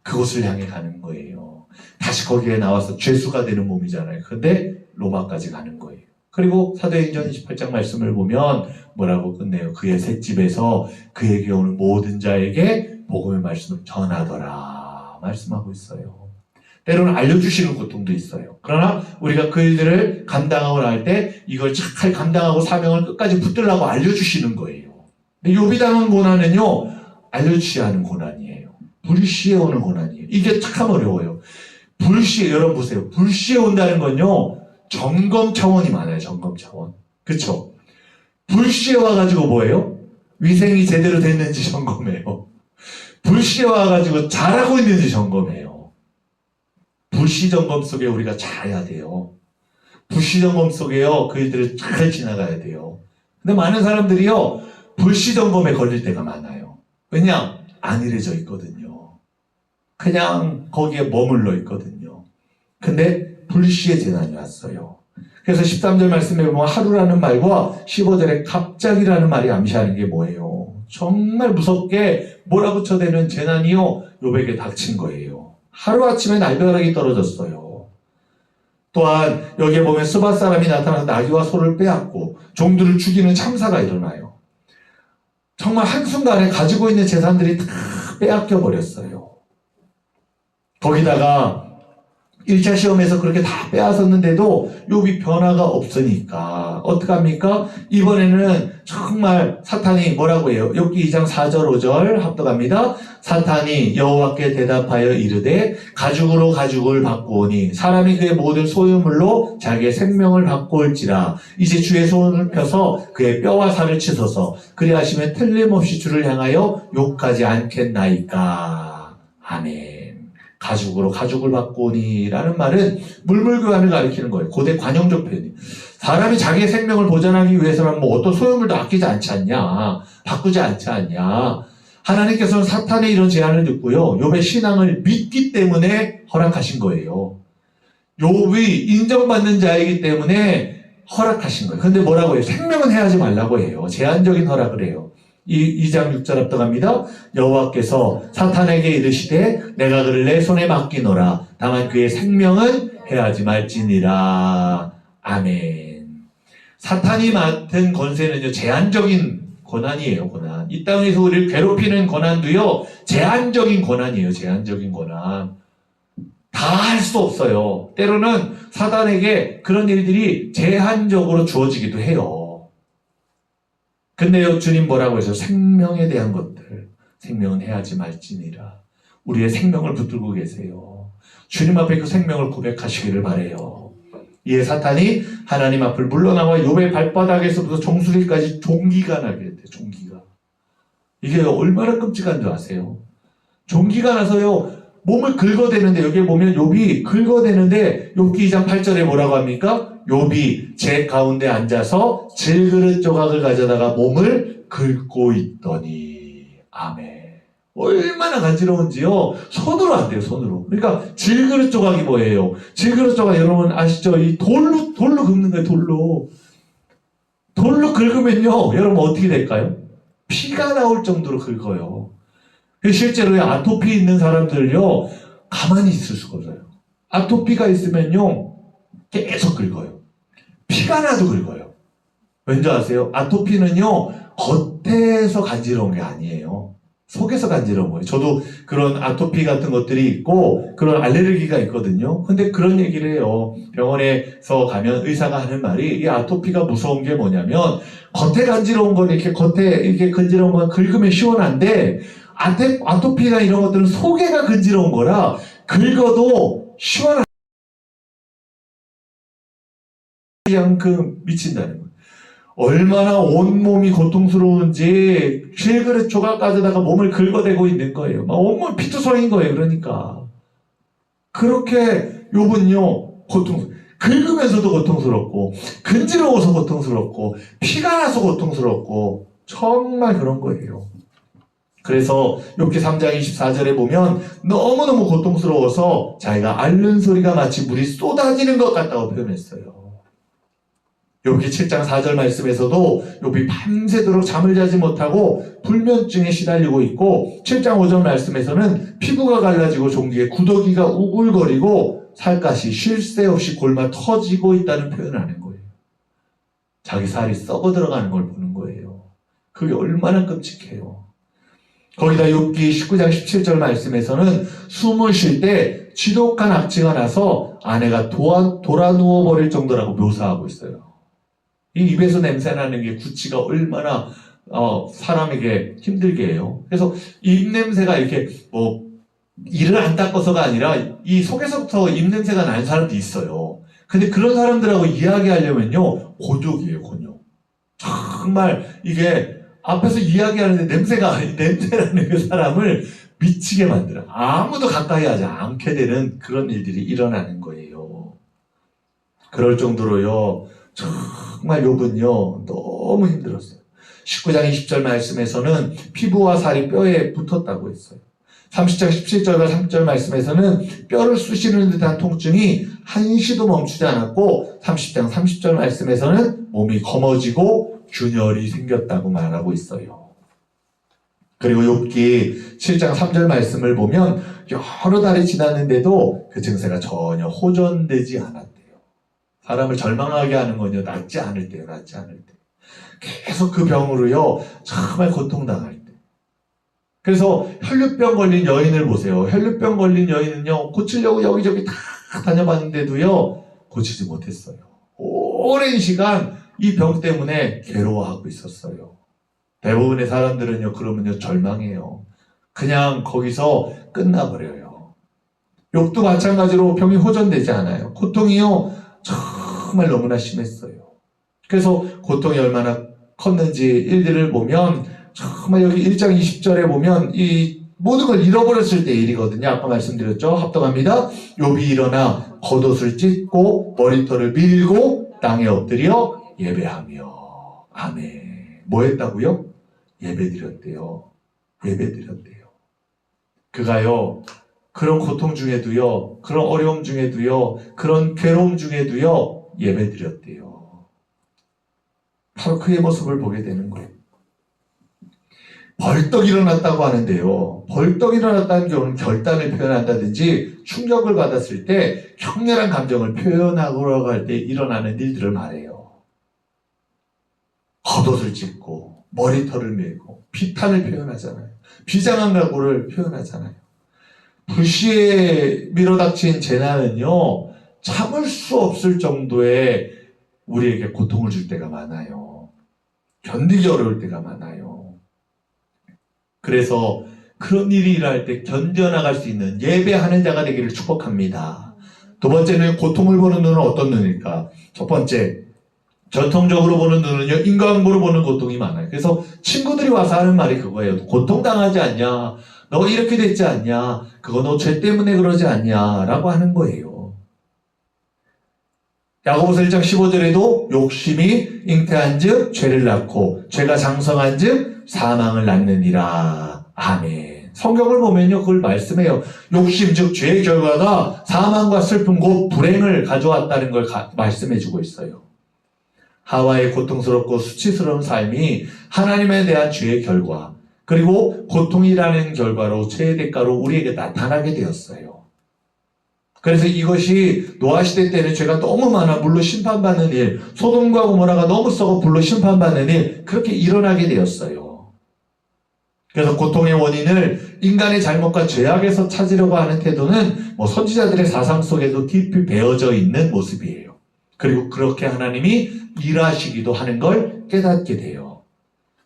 그곳을 향해 가는 거예요. 다시 거기에 나와서 죄수가 되는 몸이잖아요. 근데 로마까지 가는 거예요. 그리고 사도행전 28장 말씀을 보면 뭐라고 끝내요? 그의 셋집에서 그에게 오는 모든 자에게 복음의 말씀을 전하더라 말씀하고 있어요. 때로는 알려주시는 고통도 있어요. 그러나 우리가 그 일들을 감당하고 날 때 이걸 잘 감당하고 사명을 끝까지 붙들라고 알려주시는 거예요. 근데 욥이 당한 고난은요, 알려주셔야 하는 고난이에요. 불시에 오는 고난이에요. 이게 참 어려워요. 불시에, 여러분 보세요. 불시에 온다는 건요, 점검 차원이 많아요. 점검 차원. 그쵸? 불시에 와가지고 뭐예요? 위생이 제대로 됐는지 점검해요. 불시에 와가지고 잘하고 있는지 점검해요. 불시 점검 속에 우리가 잘해야 돼요. 불시 점검 속에요, 그 일들을 잘 지나가야 돼요. 근데 많은 사람들이요, 불시 점검에 걸릴 때가 많아요. 왜냐? 안일해져 있거든요. 그냥 거기에 머물러 있거든요. 근데 불시의 재난이 왔어요. 그래서 13절 말씀에 보면 하루라는 말과 15절에 갑자기라는 말이 암시하는 게 뭐예요? 정말 무섭게 몰아붙여대는 재난이요, 욥에게 닥친 거예요. 하루아침에 날벼락이 떨어졌어요. 또한 여기에 보면 스밧 사람이 나타나서 나귀와 소를 빼앗고 종들을 죽이는 참사가 일어나요. 정말 한순간에 가지고 있는 재산들이 다 빼앗겨 버렸어요. 거기다가 1차 시험에서 그렇게 다 빼앗았는데도 욥이 변화가 없으니까 어떡합니까? 이번에는 정말 사탄이 뭐라고 해요? 욥기 2장 4절 5절 합독합니다. 사탄이 여호와께 대답하여 이르되 가죽으로 가죽을 바꾸오니 사람이 그의 모든 소유물로 자기의 생명을 바꾸올지라 이제 주의 손을 펴서 그의 뼈와 살을 치소서 그리하시면 틀림없이 주를 향하여 욕하지 않겠나이까. 아멘. 가죽으로 가죽을 바꾸니 라는 말은 물물교환을 가리키는 거예요. 고대 관용적 표현이에요. 사람이 자기의 생명을 보존하기 위해서는 뭐 어떤 소유물도 아끼지 않지 않냐, 바꾸지 않지 않냐. 하나님께서는 사탄의 이런 제안을 듣고요, 욥의 신앙을 믿기 때문에 허락하신 거예요. 욥이 인정받는 자이기 때문에 허락하신 거예요. 근데 뭐라고 해요? 생명은 해하지 말라고 해요. 제한적인 허락을 해요. 2장 6절 합독합니다. 여호와께서 사탄에게 이르시되 내가 그를 내 손에 맡기노라. 다만 그의 생명은 해하지 말지니라. 아멘. 사탄이 맡은 권세는요, 제한적인 권한이에요. 권한. 이 땅에서 우리를 괴롭히는 권한도요, 제한적인 권한이에요. 제한적인 권한. 다 할 수 없어요. 때로는 사탄에게 그런 일들이 제한적으로 주어지기도 해요. 근데요, 주님 뭐라고 해서 생명에 대한 것들, 생명은 해하지 말지니라. 우리의 생명을 붙들고 계세요. 주님 앞에 그 생명을 고백하시기를 바라요. 이에 사탄이 하나님 앞을 물러나와 욥의 발바닥에서부터 정수리까지 종기가 나게 됐대요. 종기가. 이게 얼마나 끔찍한 줄 아세요? 종기가 나서요, 몸을 긁어대는데, 여기 보면 욥이 긁어대는데 욥기 2장 8절에 뭐라고 합니까? 욥이 제 가운데 앉아서 질그릇 조각을 가져다가 몸을 긁고 있더니. 아멘. 얼마나 간지러운지요. 손으로 안 돼요. 손으로. 그러니까 질그릇 조각이 뭐예요? 질그릇 조각 여러분 아시죠? 이 돌로 긁는 거예요. 돌로 긁으면요, 여러분 어떻게 될까요? 피가 나올 정도로 긁어요. 실제로 아토피 있는 사람들요, 가만히 있을 수가 없어요. 아토피가 있으면요, 계속 긁어요. 피가 나도 긁어요. 왠지 아세요? 아토피는요, 겉에서 간지러운 게 아니에요. 속에서 간지러운 거예요. 저도 그런 아토피 같은 것들이 있고, 그런 알레르기가 있거든요. 근데 그런 얘기를 해요. 병원에서 가면 의사가 하는 말이, 이 아토피가 무서운 게 뭐냐면, 겉에 간지러운 건 이렇게 겉에 이렇게 간지러운 건 긁으면 시원한데, 아토피나 이런 것들은 속에가 간지러운 거라, 긁어도 시원한 미친다는 거예요. 얼마나 온몸이 고통스러운지 실그릇 조각 가져다가 몸을 긁어대고 있는 거예요. 막 온몸 피투성인 거예요. 그러니까 그렇게 욥은요 긁으면서도 고통스럽고 근지러워서 고통스럽고 피가 나서 고통스럽고 정말 그런 거예요. 그래서 욥기 3장 24절에 보면 너무너무 고통스러워서 자기가 앓는 소리가 마치 물이 쏟아지는 것 같다고 표현했어요. 욥기 7장 4절 말씀에서도 욥이 밤새도록 잠을 자지 못하고 불면증에 시달리고 있고 7장 5절 말씀에서는 피부가 갈라지고 종기에 구더기가 우글거리고 살갗이 쉴 새 없이 골마 터지고 있다는 표현을 하는 거예요. 자기 살이 썩어 들어가는 걸 보는 거예요. 그게 얼마나 끔찍해요. 거기다 욥기 19장 17절 말씀에서는 숨을 쉴 때 지독한 악취가 나서 아내가 돌아 누워버릴 정도라고 묘사하고 있어요. 이 입에서 냄새나는 게 구취가 얼마나 사람에게 힘들게 해요. 그래서 입냄새가 이렇게 이를 안 닦아서가 아니라 이 속에서부터 입냄새가 나는 사람도 있어요. 근데 그런 사람들하고 이야기하려면요 곤욕이에요. 곤욕. 정말 이게 앞에서 이야기하는데 냄새라는 그 사람을 미치게 만들어. 아무도 가까이 하지 않게 되는 그런 일들이 일어나는 거예요. 그럴 정도로요 정말 욥은요 너무 힘들었어요. 19장 20절 말씀에서는 피부와 살이 뼈에 붙었다고 했어요. 30장 17절과 3절 말씀에서는 뼈를 쑤시는 듯한 통증이 한시도 멈추지 않았고 30장 30절 말씀에서는 몸이 검어지고 균열이 생겼다고 말하고 있어요. 그리고 욥기 7장 3절 말씀을 보면 여러 달이 지났는데도 그 증세가 전혀 호전되지 않았대요. 사람을 절망하게 하는 건요 낫지 않을 때요. 낫지 않을 때. 계속 그 병으로요 정말 고통당할 때. 그래서 혈류병 걸린 여인을 보세요. 혈류병 걸린 여인은요 고치려고 여기저기 다 다녀봤는데도요 고치지 못했어요. 오랜 시간 이 병 때문에 괴로워하고 있었어요. 대부분의 사람들은요 그러면요 절망해요. 그냥 거기서 끝나버려요. 욥도 마찬가지로 병이 호전되지 않아요. 고통이요 정말 너무나 심했어요. 그래서 고통이 얼마나 컸는지 일들을 보면 정말 여기 1장 20절에 보면 이 모든 걸 잃어버렸을 때 일이거든요. 아까 말씀드렸죠. 합독합니다. 욥이 일어나 겉옷을 찢고 머리털을 밀고 땅에 엎드려 예배하며 아멘. 뭐 했다고요? 예배드렸대요. 예배드렸대요. 그가요 그런 고통 중에도요 그런 어려움 중에도요 그런 괴로움 중에도요 예배드렸대요. 바로 그의 모습을 보게 되는 거예요. 벌떡 일어났다고 하는데요. 벌떡 일어났다는 경우는 결단을 표현한다든지 충격을 받았을 때 격렬한 감정을 표현하고 할 때 일어나는 일들을 말해요. 겉옷을 찢고 머리털을 밀고 비탄을 표현하잖아요. 비장한 각오를 표현하잖아요. 불시에 밀어닥친 재난은요 참을 수 없을 정도의 우리에게 고통을 줄 때가 많아요. 견디기 어려울 때가 많아요. 그래서 그런 일이 일어날 때 견뎌나갈 수 있는 예배하는 자가 되기를 축복합니다. 두 번째는 고통을 보는 눈은 어떤 눈일까? 첫 번째, 전통적으로 보는 눈은요 인과응보로 보는 고통이 많아요. 그래서 친구들이 와서 하는 말이 그거예요. 고통당하지 않냐? 너 이렇게 됐지 않냐? 그거 너 죄 때문에 그러지 않냐? 라고 하는 거예요. 야고보서 1장 15절에도 욕심이 잉태한 즉 죄를 낳고 죄가 장성한 즉 사망을 낳느니라. 아멘. 성경을 보면요 그걸 말씀해요. 욕심 즉 죄의 결과가 사망과 슬픔 곧 불행을 가져왔다는 걸 말씀해주고 있어요. 하와의 고통스럽고 수치스러운 삶이 하나님에 대한 죄의 결과 그리고 고통이라는 결과로 죄의 대가로 우리에게 나타나게 되었어요. 그래서 이것이 노아 시대 때는 죄가 너무 많아 물로 심판받는 일, 소돔과 고모라가 너무 썩어 불로 심판받는 일, 그렇게 일어나게 되었어요. 그래서 고통의 원인을 인간의 잘못과 죄악에서 찾으려고 하는 태도는 선지자들의 사상 속에도 깊이 배어져 있는 모습이에요. 그리고 그렇게 하나님이 일하시기도 하는 걸 깨닫게 돼요.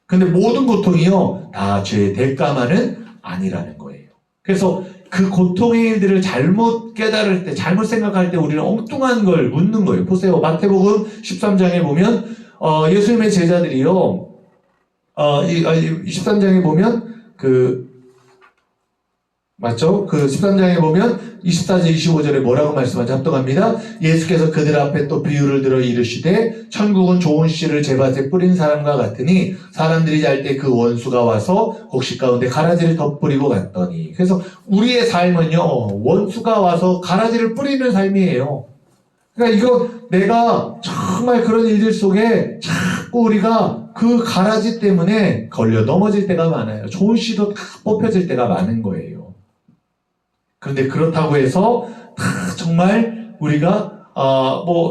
근데 모든 고통이요, 다 죄의 대가만은 아니라는 거예요. 그래서 그 고통의 일들을 잘못 깨달을 때, 잘못 생각할 때 우리는 엉뚱한 걸 묻는 거예요. 보세요. 마태복음 13장에 보면, 예수님의 제자들이요, 13장에 보면, 맞죠? 13장에 보면 24절 25절에 뭐라고 말씀하지 합독합니다. 예수께서 그들 앞에 또 비유를 들어 이르시되 천국은 좋은 씨를 제밭에 뿌린 사람과 같으니 사람들이 잘 때 그 원수가 와서 곡식 가운데 가라지를 덧뿌리고 갔더니. 그래서 우리의 삶은요, 원수가 와서 가라지를 뿌리는 삶이에요. 그러니까 이거 내가 정말 그런 일들 속에 자꾸 우리가 그 가라지 때문에 걸려 넘어질 때가 많아요. 좋은 씨도 다 뽑혀질 때가 많은 거예요. 그런데 그렇다고 해서 다 정말 우리가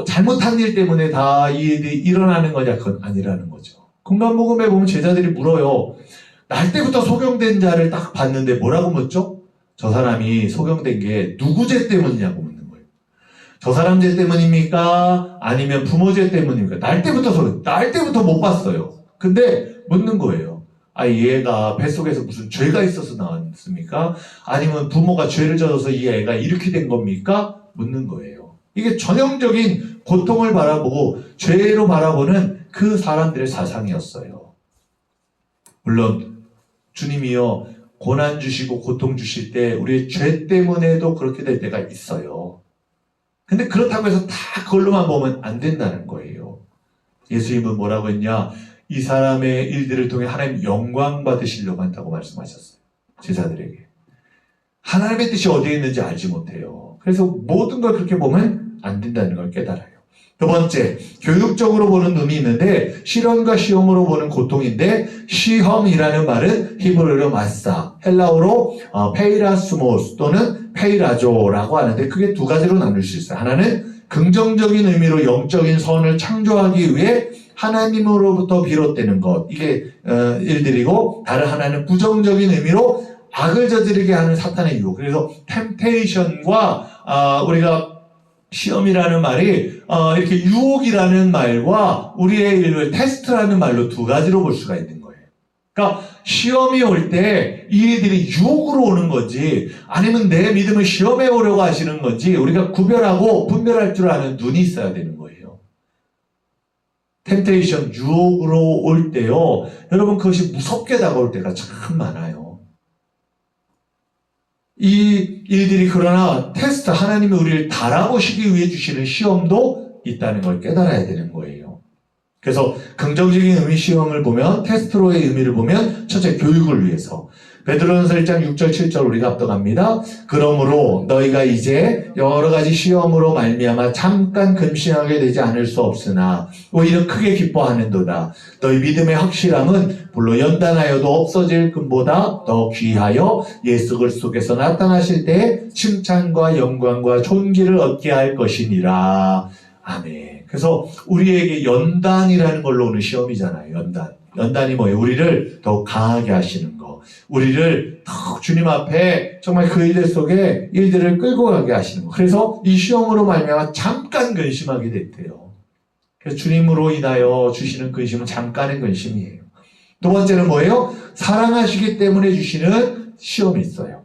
잘못한 일 때문에 다 이 일이 일어나는 거냐? 그건 아니라는 거죠. 공간복음에 보면 제자들이 물어요. 날 때부터 소경된 자를 딱 봤는데 뭐라고 묻죠? 저 사람이 소경된 게 누구 죄 때문이냐고 묻는 거예요. 저 사람 죄 때문입니까? 아니면 부모 죄 때문입니까? 날 때부터 못 봤어요. 근데 묻는 거예요. 얘가 뱃속에서 무슨 죄가 있어서 나왔습니까? 아니면 부모가 죄를 져서 이 애가 이렇게 된 겁니까? 묻는 거예요. 이게 전형적인 고통을 바라보고 죄로 바라보는 그 사람들의 사상이었어요. 물론 주님이요, 고난 주시고 고통 주실 때 우리의 죄 때문에도 그렇게 될 때가 있어요. 근데 그렇다고 해서 다 그걸로만 보면 안 된다는 거예요. 예수님은 뭐라고 했냐? 이 사람의 일들을 통해 하나님 영광 받으시려고 한다고 말씀하셨어요. 제자들에게. 하나님의 뜻이 어디에 있는지 알지 못해요. 그래서 모든 걸 그렇게 보면 안 된다는 걸 깨달아요. 두 번째, 교육적으로 보는 눈이 있는데 실험과 시험으로 보는 고통인데, 시험이라는 말은 히브리어로 마사, 헬라어로 페이라스모스 또는 페이라조라고 하는데 그게 두 가지로 나눌 수 있어요. 하나는 긍정적인 의미로 영적인 선을 창조하기 위해 하나님으로부터 비롯되는 것, 이게 일들이고, 다른 하나는 부정적인 의미로 악을 저지르게 하는 사탄의 유혹. 그래서 템테이션과 우리가 시험이라는 말이 이렇게 유혹이라는 말과 우리의 일을 테스트라는 말로 두 가지로 볼 수가 있는 거예요. 그러니까 시험이 올 때 이 일들이 유혹으로 오는 건지 아니면 내 믿음을 시험해 오려고 하시는 건지 우리가 구별하고 분별할 줄 아는 눈이 있어야 되는 거예요. 템테이션, 유혹으로 올 때요, 여러분 그것이 무섭게 다가올 때가 참 많아요. 이 일들이 그러나 테스트, 하나님이 우리를 달아보시기 위해 주시는 시험도 있다는 걸 깨달아야 되는 거예요. 그래서 긍정적인 의미 시험을 보면, 테스트로의 의미를 보면 첫째 교육을 위해서. 베드로전서 1장 6절 7절 우리가 합독합니다. 그러므로 너희가 이제 여러 가지 시험으로 말미암아 잠깐 근심하게 되지 않을 수 없으나 오히려 크게 기뻐하는도다. 너희 믿음의 확실함은 물론 연단하여도 없어질 금보다 더 귀하여 예수 그리스도께서 나타나실 때 칭찬과 영광과 존귀를 얻게 할 것이니라. 아멘. 그래서 우리에게 연단이라는 걸로 오는 시험이잖아요. 연단이 뭐예요? 우리를 더 강하게 하시는 거. 우리를 더 주님 앞에 정말 그 일들 속에 일들을 끌고 가게 하시는 거. 그래서 이 시험으로 말미암아 잠깐 근심하게 됐대요. 그래서 주님으로 인하여 주시는 근심은 잠깐의 근심이에요. 두 번째는 뭐예요? 사랑하시기 때문에 주시는 시험이 있어요.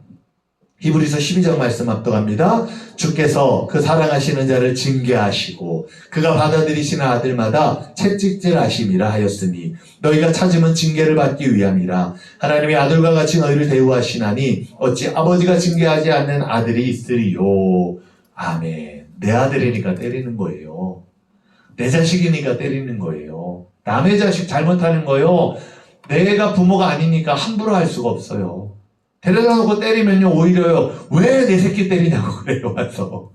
히브리서 12장 말씀 합독합니다. 주께서 그 사랑하시는 자를 징계하시고 그가 받아들이시는 아들마다 채찍질하심이라 하였으니 너희가 찾으면 징계를 받기 위함이라. 하나님의 아들과 같이 너희를 대우하시나니 어찌 아버지가 징계하지 않는 아들이 있으리요. 아멘. 내 아들이니까 때리는 거예요. 내 자식이니까 때리는 거예요. 남의 자식 잘못하는 거요, 내가 부모가 아니니까 함부로 할 수가 없어요. 데려다 놓고 때리면요, 오히려요, 왜 내 새끼 때리냐고 그래요, 와서.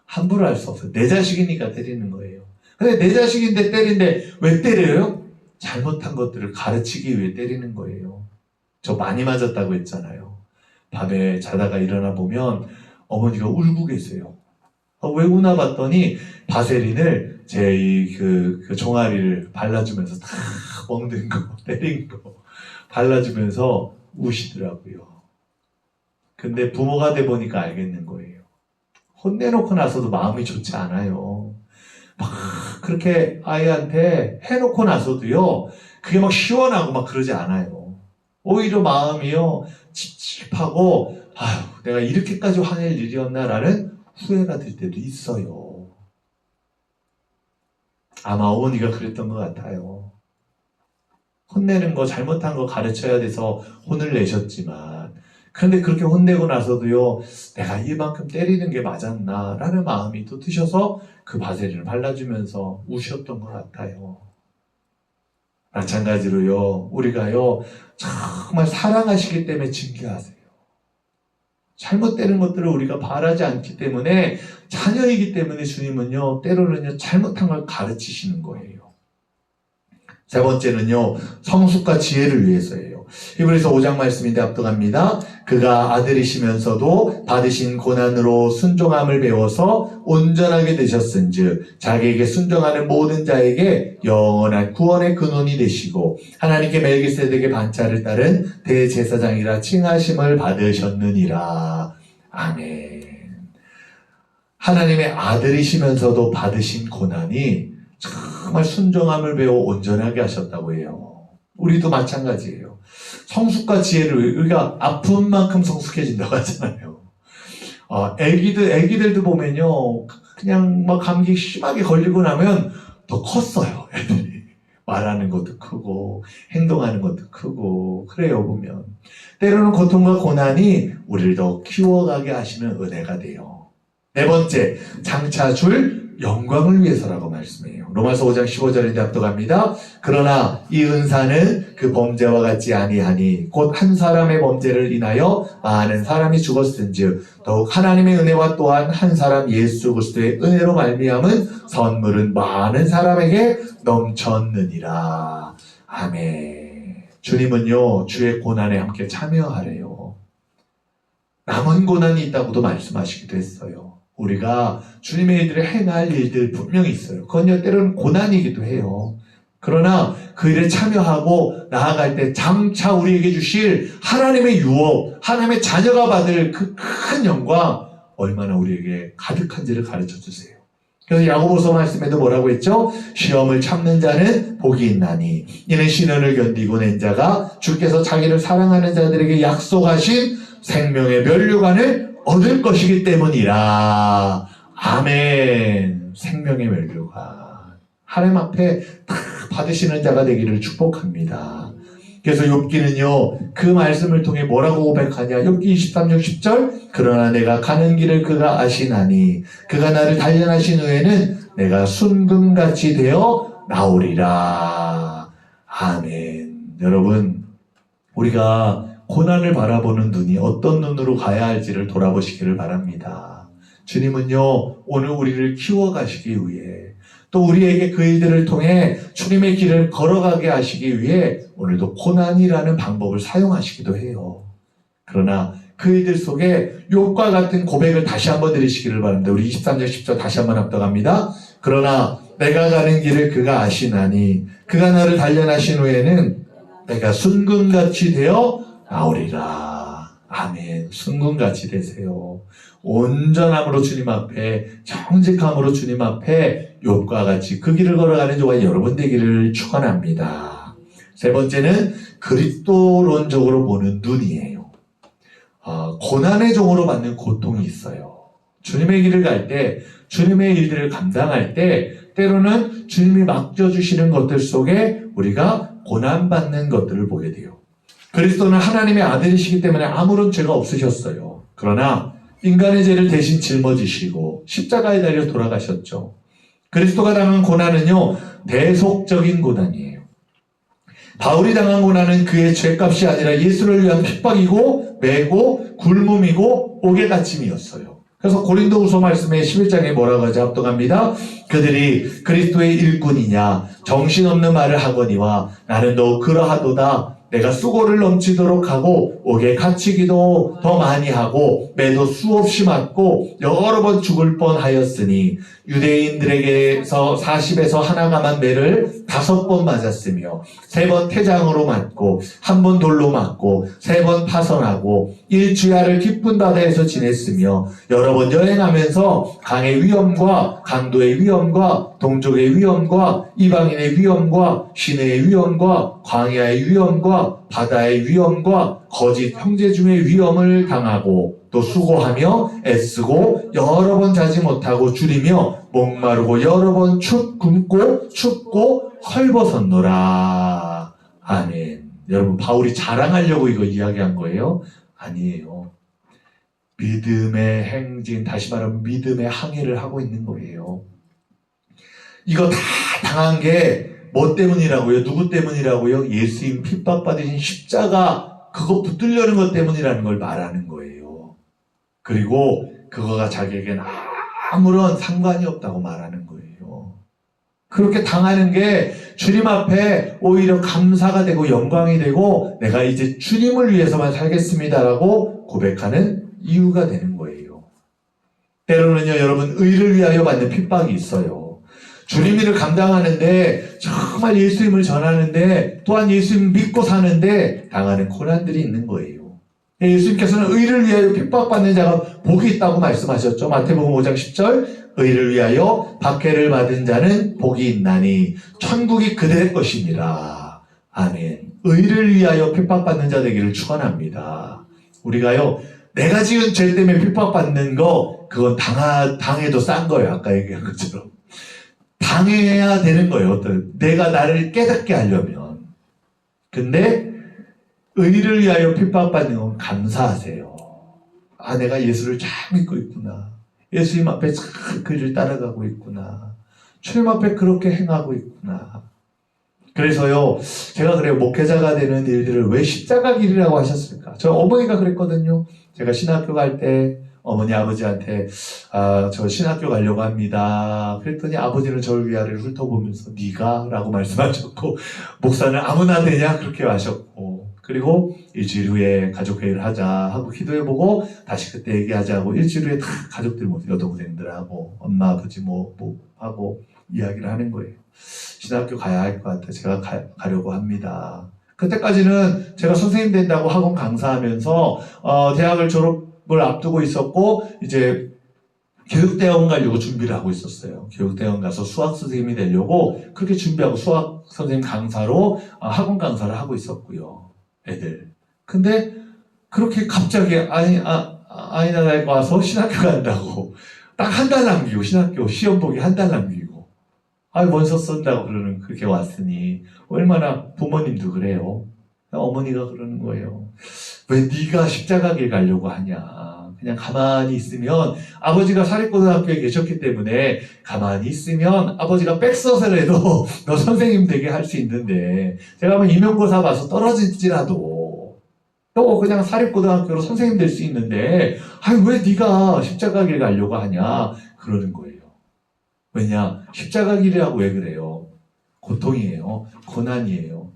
함부로 할 수 없어요. 내 자식이니까 때리는 거예요. 근데 내 자식인데 때린데 왜 때려요? 잘못한 것들을 가르치기 위해 때리는 거예요. 저 많이 맞았다고 했잖아요. 밤에 자다가 일어나 보면 어머니가 울고 계세요. 왜 우나 봤더니 바세린을 제 그 종아리를 발라주면서 다 먹는 거, 때린 거 발라주면서 우시더라고요. 근데 부모가 돼 보니까 알겠는 거예요. 혼내놓고 나서도 마음이 좋지 않아요. 막 그렇게 아이한테 해놓고 나서도요, 그게 막 시원하고 막 그러지 않아요. 오히려 마음이요, 찝찝하고, 아유, 내가 이렇게까지 화낼 일이었나라는 후회가 들 때도 있어요. 아마 어머니가 그랬던 것 같아요. 혼내는 거, 잘못한 거 가르쳐야 돼서 혼을 내셨지만, 그런데 그렇게 혼내고 나서도요, 내가 이만큼 때리는 게 맞았나 라는 마음이 또 드셔서 그 바세린을 발라주면서 우셨던 것 같아요. 마찬가지로요, 우리가요, 정말 사랑하시기 때문에 징계하세요. 잘못되는 것들을 우리가 바라지 않기 때문에, 자녀이기 때문에 주님은요, 때로는요, 잘못한 걸 가르치시는 거예요. 세 번째는요, 성숙과 지혜를 위해서예요. 히브리서 5장 말씀인데 압독합니다. 그가 아들이시면서도 받으신 고난으로 순종함을 배워서 온전하게 되셨은즉 자기에게 순종하는 모든 자에게 영원한 구원의 근원이 되시고 하나님께 멜기세덱의 반차를 따른 대제사장이라 칭하심을 받으셨느니라. 아멘. 하나님의 아들이시면서도 받으신 고난이 정말 순종함을 배워 온전하게 하셨다고 해요. 우리도 마찬가지예요. 성숙과 지혜를, 우리가 아픈 만큼 성숙해진다고 하잖아요. 애기들도 보면요, 그냥 막 감기 심하게 걸리고 나면 더 컸어요, 애들이. 말하는 것도 크고, 행동하는 것도 크고, 그래요, 보면. 때로는 고통과 고난이 우리를 더 키워가게 하시는 은혜가 돼요. 네 번째, 장차 줄 영광을 위해서라고 말씀해요. 로마서 5장 15절인데 압독합니다. 그러나 이 은사는 그 범죄와 같지 아니하니 곧 한 사람의 범죄를 인하여 많은 사람이 죽었은즉 더욱 하나님의 은혜와 또한 한 사람 예수 그리스도의 은혜로 말미암은 선물은 많은 사람에게 넘쳤느니라. 아멘. 주님은요, 주의 고난에 함께 참여하래요. 남은 고난이 있다고도 말씀하시기도 했어요. 우리가 주님의 일들을 행할 일들 분명히 있어요. 그건요, 때로는 고난이기도 해요. 그러나 그 일에 참여하고 나아갈 때 장차 우리에게 주실 하나님의 유업, 하나님의 자녀가 받을 그 큰 영광, 얼마나 우리에게 가득한지를 가르쳐 주세요. 그래서 야고보서 말씀에도 뭐라고 했죠? 시험을 참는 자는 복이 있나니 이는 시련을 견디고 낸 자가 주께서 자기를 사랑하는 자들에게 약속하신 생명의 면류관을 얻을 것이기 때문이라. 아멘. 생명의 면류관. 하나님 앞에 다 받으시는 자가 되기를 축복합니다. 그래서 욥기는요, 그 말씀을 통해 뭐라고 고백하냐? 욥기 23장 10절. 그러나 내가 가는 길을 그가 아시나니 그가 나를 단련하신 후에는 내가 순금같이 되어 나오리라. 아멘. 여러분, 우리가 고난을 바라보는 눈이 어떤 눈으로 가야 할지를 돌아보시기를 바랍니다. 주님은요, 오늘 우리를 키워가시기 위해 또 우리에게 그 일들을 통해 주님의 길을 걸어가게 하시기 위해 오늘도 고난이라는 방법을 사용하시기도 해요. 그러나 그 일들 속에 욥과 같은 고백을 다시 한번 드리시기를 바랍니다. 우리 23절 10절 다시 한번 합독합니다. 그러나 내가 가는 길을 그가 아시나니 그가 나를 단련하신 후에는 내가 순금같이 되어 나오리라. 아멘. 순금같이 되세요. 온전함으로 주님 앞에, 정직함으로 주님 앞에 욥과 같이 그 길을 걸어가는 저와 여러분 되기를 축원합니다. 세 번째는 그리스도론적으로 보는 눈이에요. 고난의 종으로 받는 고통이 있어요. 주님의 길을 갈 때, 주님의 일들을 감당할 때 때로는 주님이 맡겨주시는 것들 속에 우리가 고난받는 것들을 보게 돼요. 그리스도는 하나님의 아들이시기 때문에 아무런 죄가 없으셨어요. 그러나 인간의 죄를 대신 짊어지시고 십자가에 달려 돌아가셨죠. 그리스도가 당한 고난은요, 대속적인 고난이에요. 바울이 당한 고난은 그의 죄값이 아니라 예수를 위한 핍박이고 매고 굶음이고 옥에갇힘이었어요. 그래서 고린도후서 말씀에 11장에 뭐라고 하죠? 합독합니다. 그들이 그리스도의 일꾼이냐 정신없는 말을 하거니와 나는 더욱 그러하도다. 내가 수고를 넘치도록 하고 옥에 갇히기도 더 많이 하고 매도 수없이 맞고 여러 번 죽을 뻔하였으니 유대인들에게서 40에서 하나가만 매를 5번 맞았으며 3번 태장으로 맞고 1번 돌로 맞고 3번 파선하고 일주야를 깊은 바다에서 지냈으며 여러 번 여행하면서 강의 위험과 강도의 위험과 동족의 위험과 이방인의 위험과 시내의 위험과 광야의 위험과 바다의 위험과 거짓 형제 중의 위험을 당하고 또 수고하며 애쓰고 여러 번 자지 못하고 줄이며 목마르고 여러 번 굶고 춥고 헐벗었노라. 아멘. 여러분, 바울이 자랑하려고 이거 이야기한 거예요? 아니에요. 믿음의 행진, 다시 말하면 믿음의 항해를 하고 있는 거예요. 이거 다 당한 게 뭐 때문이라고요? 누구 때문이라고요? 예수님 핍박받으신 십자가 그거 붙들려는 것 때문이라는 걸 말하는 거예요. 그리고 그거가 자기에겐 아무런 상관이 없다고 말하는 거예요. 그렇게 당하는 게 주님 앞에 오히려 감사가 되고 영광이 되고 내가 이제 주님을 위해서만 살겠습니다라고 고백하는 이유가 되는 거예요. 때로는요, 여러분, 의를 위하여 받는 핍박이 있어요. 주님 일을 감당하는데 정말 예수님을 전하는데 또한 예수님 믿고 사는데 당하는 고난들이 있는 거예요. 예수님께서는 의를 위하여 핍박받는 자가 복이 있다고 말씀하셨죠. 마태복음 5장 10절 의를 위하여 박해를 받은 자는 복이 있나니 천국이 그들의 것이니라. 아멘. 의를 위하여 핍박받는 자 되기를 축원합니다. 우리가요, 내가 지은 죄 때문에 핍박받는 거 그건 당해도 싼 거예요. 아까 얘기한 것처럼. 당해야 되는 거예요. 내가 나를 깨닫게 하려면. 근데 의를 위하여 핍박받는 건 감사하세요. 아, 내가 예수를 잘 믿고 있구나. 예수님 앞에 잘 그를 따라가고 있구나. 주님 앞에 그렇게 행하고 있구나. 그래서요, 제가 그래요. 목회자가 되는 일들을 왜 십자가 길이라고 하셨을까? 저 어머니가 그랬거든요. 제가 신학교 갈 때 어머니 아버지한테 저 신학교 가려고 합니다. 그랬더니 아버지는 저를 위아래를 훑어보면서 네가? 라고 말씀하셨고 목사는 아무나 되냐? 그렇게 하셨고 그리고 일주일 후에 가족회의를 하자 하고 기도해보고 다시 그때 얘기하자고 일주일 후에 다 가족들 여동생들하고 엄마 아버지 뭐 하고 이야기를 하는 거예요. 신학교 가야 할 것 같아. 제가 가려고 합니다. 그때까지는 제가 선생님 된다고 학원 강사하면서 대학을 졸업을 앞두고 있었고 이제 교육대학원 가려고 준비를 하고 있었어요. 교육대학원 가서 수학 선생님이 되려고 그렇게 준비하고 수학 선생님 강사로 학원 강사를 하고 있었고요. 애들. 근데 그렇게 갑자기 아이나라에 와서 신학교 간다고 딱 한 달 남기고 신학교 시험 보기 한 달 남기고 원서 쓴다고 그렇게 왔으니 얼마나 부모님도 그래요. 어머니가 그러는 거예요. 왜 네가 십자가 길 가려고 하냐. 그냥 가만히 있으면 아버지가 사립고등학교에 계셨기 때문에 가만히 있으면 아버지가 백서서라도 너 선생님 되게 할 수 있는데 제가 한번 임용고사 봐서 떨어질지라도 또 그냥 사립고등학교로 선생님 될 수 있는데 왜 네가 십자가 길 가려고 하냐 그러는 거예요. 왜냐? 십자가 길이라고 왜 그래요? 고통이에요. 고난이에요.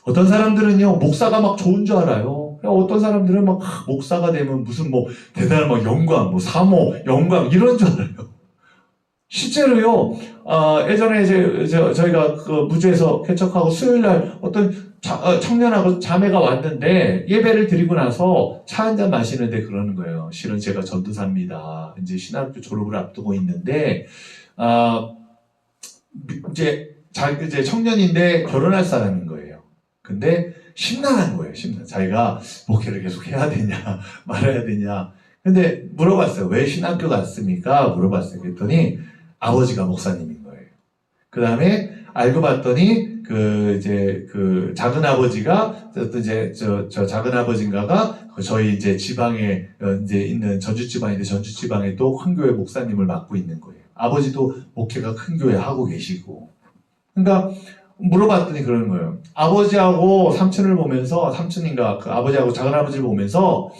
어떤 사람들은요, 목사가 막 좋은 줄 알아요. 어떤 사람들은 막 목사가 되면 무슨 대단한 영광, 사모, 영광 이런 줄 알아요. 실제로요, 예전에 저희가 그 무주에서 개척하고 수요일날 어떤 청년하고 자매가 왔는데 예배를 드리고 나서 차 한잔 마시는데 그러는 거예요. 실은 제가 전도사입니다. 이제 신학교 졸업을 앞두고 있는데, 이제 청년인데 결혼할 사람인 거예요. 근데 심란한 거예요. 자기가 목회를 계속 해야 되냐 말아야 되냐. 근데 물어봤어요. 왜 신학교 갔습니까? 물어봤어요. 그랬더니 아버지가 목사님인 거예요. 그 다음에 알고 봤더니 그 작은 아버지가 저 작은 아버지인가가 저희 이제 지방에 이제 있는 전주 지방인데 전주 지방에 또 큰 교회 목사님을 맡고 있는 거예요. 아버지도 목회가 큰 교회 하고 계시고. 그러니까 물어봤더니 그러는 거예요. 아버지하고 삼촌을 보면서 삼촌인가 그 아버지하고 작은 아버지를 보면서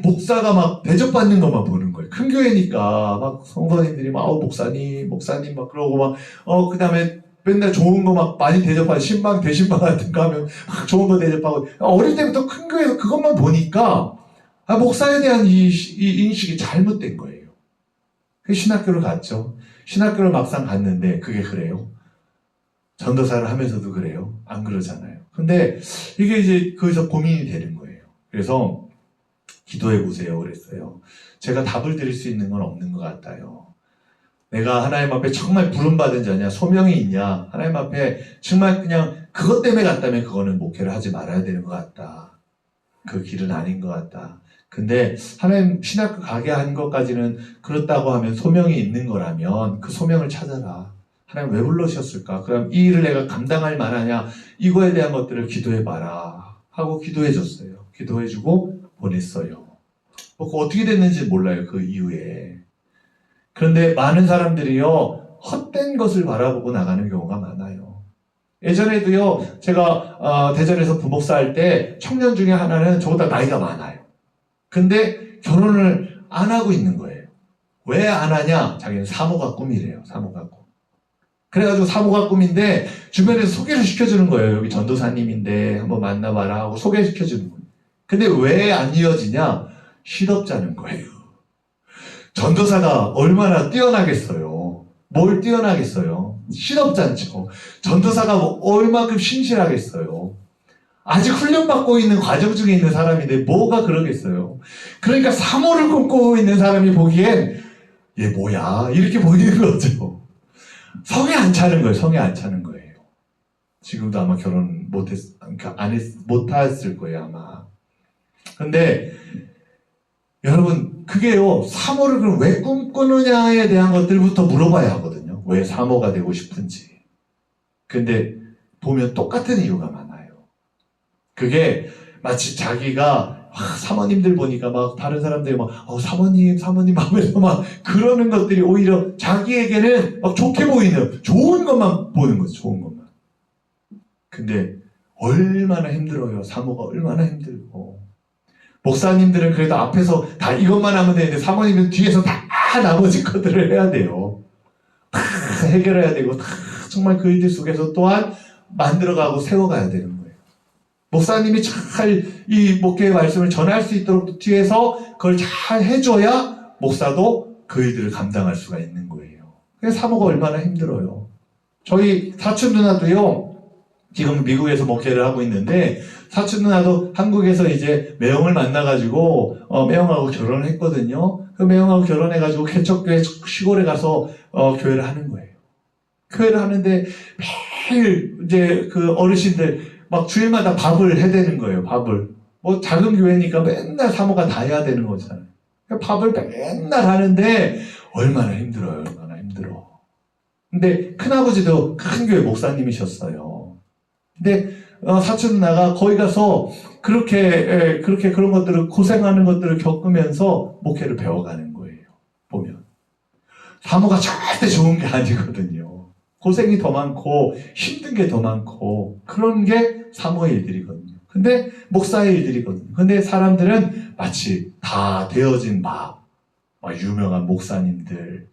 목사가 막 대접받는 것만 보는 거예요. 큰 교회니까 막 성도님들이 막 목사님 막 그러고 막 그 다음에 맨날 좋은 거 막 많이 대접하고, 신방, 대신방 같은 거 하면 막 좋은 거 대접하고, 어릴 때부터 큰 교회에서 그것만 보니까, 목사에 대한 이 인식이 잘못된 거예요. 신학교를 갔죠. 신학교를 막상 갔는데, 그게 그래요? 전도사를 하면서도 그래요? 안 그러잖아요. 근데 이게 이제 거기서 고민이 되는 거예요. 그래서 기도해 보세요. 그랬어요. 제가 답을 드릴 수 있는 건 없는 것 같아요. 내가 하나님 앞에 정말 부름받은 자냐, 소명이 있냐, 하나님 앞에 정말 그냥 그것 때문에 갔다면 그거는 목회를 하지 말아야 되는 것 같다. 그 길은 아닌 것 같다. 근데 하나님 신학교 가게 한 것까지는 그렇다고 하면 소명이 있는 거라면 그 소명을 찾아라. 하나님 왜 불러주셨을까? 그럼 이 일을 내가 감당할 만하냐? 이거에 대한 것들을 기도해봐라. 하고 기도해줬어요. 기도해주고 보냈어요. 그 어떻게 됐는지 몰라요. 그 이후에. 그런데 많은 사람들이요, 헛된 것을 바라보고 나가는 경우가 많아요. 예전에도요, 제가 대전에서 부목사 할 때 청년 중에 하나는 저보다 나이가 많아요. 근데 결혼을 안 하고 있는 거예요. 왜 안 하냐? 자기는 사모가 꿈이래요. 사모가 꿈. 그래가지고 사모가 꿈인데 주변에서 소개를 시켜주는 거예요. 여기 전도사님인데 한번 만나봐라 하고 소개시켜주는 거예요. 근데 왜 안 이어지냐? 시덥잖은 거예요. 전도사가 얼마나 뛰어나겠어요. 뭘 뛰어나겠어요. 시덥잖죠. 전도사가 얼마큼 신실하겠어요. 아직 훈련받고 있는 과정 중에 있는 사람인데 뭐가 그러겠어요. 그러니까 사모를 꿈꾸고 있는 사람이 보기엔 얘 뭐야 이렇게 보이는 거죠. 성에 안 차는 거예요. 성에 안 차는 거예요. 지금도 아마 결혼 못했을 거예요 아마. 근데 여러분 그게요, 사모를 그럼 왜 꿈꾸느냐에 대한 것들부터 물어봐야 하거든요. 왜 사모가 되고 싶은지. 근데 보면 똑같은 이유가 많아요. 그게 마치 자기가 사모님들 보니까 막 다른 사람들이 막 사모님 하면서 막 그러는 것들이 오히려 자기에게는 막 좋게 보이는 좋은 것만 보는 거죠. 좋은 것만. 근데 얼마나 힘들어요. 사모가 얼마나 힘들고. 목사님들은 그래도 앞에서 다 이것만 하면 되는데 사모님은 뒤에서 다 나머지 것들을 해야 돼요. 다 해결해야 되고 다 정말 그 일들 속에서 또한 만들어가고 세워가야 되는 거예요. 목사님이 잘 이 목회의 말씀을 전할 수 있도록 뒤에서 그걸 잘 해줘야 목사도 그 일들을 감당할 수가 있는 거예요. 그래서 사모가 얼마나 힘들어요. 저희 사촌 누나도요, 지금 미국에서 목회를 하고 있는데 사촌 누나도 한국에서 이제 매형을 만나가지고 매형하고 결혼을 했거든요. 그 매형하고 결혼해가지고 개척교회 시골에 가서 교회를 하는 거예요. 교회를 하는데 매일 이제 그 어르신들 막 주일마다 밥을 해대는 거예요. 밥을. 뭐 작은 교회니까 맨날 사모가 다 해야 되는 거잖아요. 밥을 맨날 하는데 얼마나 힘들어요. 얼마나 힘들어. 근데 큰아버지도 큰 교회 목사님이셨어요. 근데 사촌 누나가 거기 가서 그렇게 그런 것들을 고생하는 것들을 겪으면서 목회를 배워가는 거예요. 보면 사모가 절대 좋은 게 아니거든요. 고생이 더 많고 힘든 게 더 많고 그런 게 사모의 일들이거든요. 근데 목사의 일들이거든요. 근데 사람들은 마치 다 되어진 막 유명한 목사님들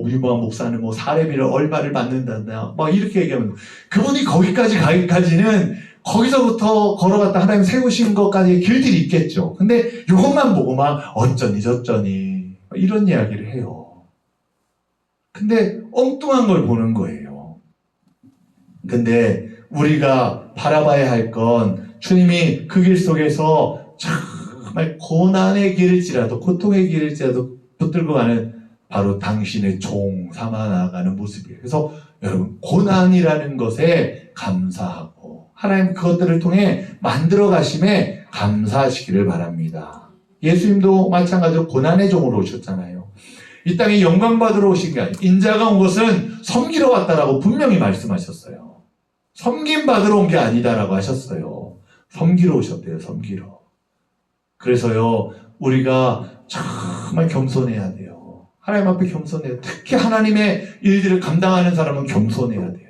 유명한 목사는 사례비를 얼마를 받는다나 막 이렇게 얘기하면 그분이 거기까지 가기까지는 거기서부터 걸어갔다 하나님 세우신 것까지 길들이 있겠죠. 근데 이것만 보고 막 어쩌니 저쩌니 이런 이야기를 해요. 근데 엉뚱한 걸 보는 거예요. 근데 우리가 바라봐야 할 건 주님이 그 길 속에서 정말 고난의 길일지라도 고통의 길일지라도 붙들고 가는 바로 당신의 종 삼아 나아가는 모습이에요. 그래서 여러분 고난이라는 것에 감사하고 하나님 그것들을 통해 만들어 가심에 감사하시기를 바랍니다. 예수님도 마찬가지로 고난의 종으로 오셨잖아요. 이 땅에 영광 받으러 오신 게 아니에요. 인자가 온 것은 섬기러 왔다라고 분명히 말씀하셨어요. 섬김 받으러 온 게 아니다라고 하셨어요. 섬기러 오셨대요. 섬기러. 그래서요 우리가 정말 겸손해야 돼요. 하나님 앞에 겸손해야 돼요. 특히 하나님의 일들을 감당하는 사람은 겸손해야 돼요.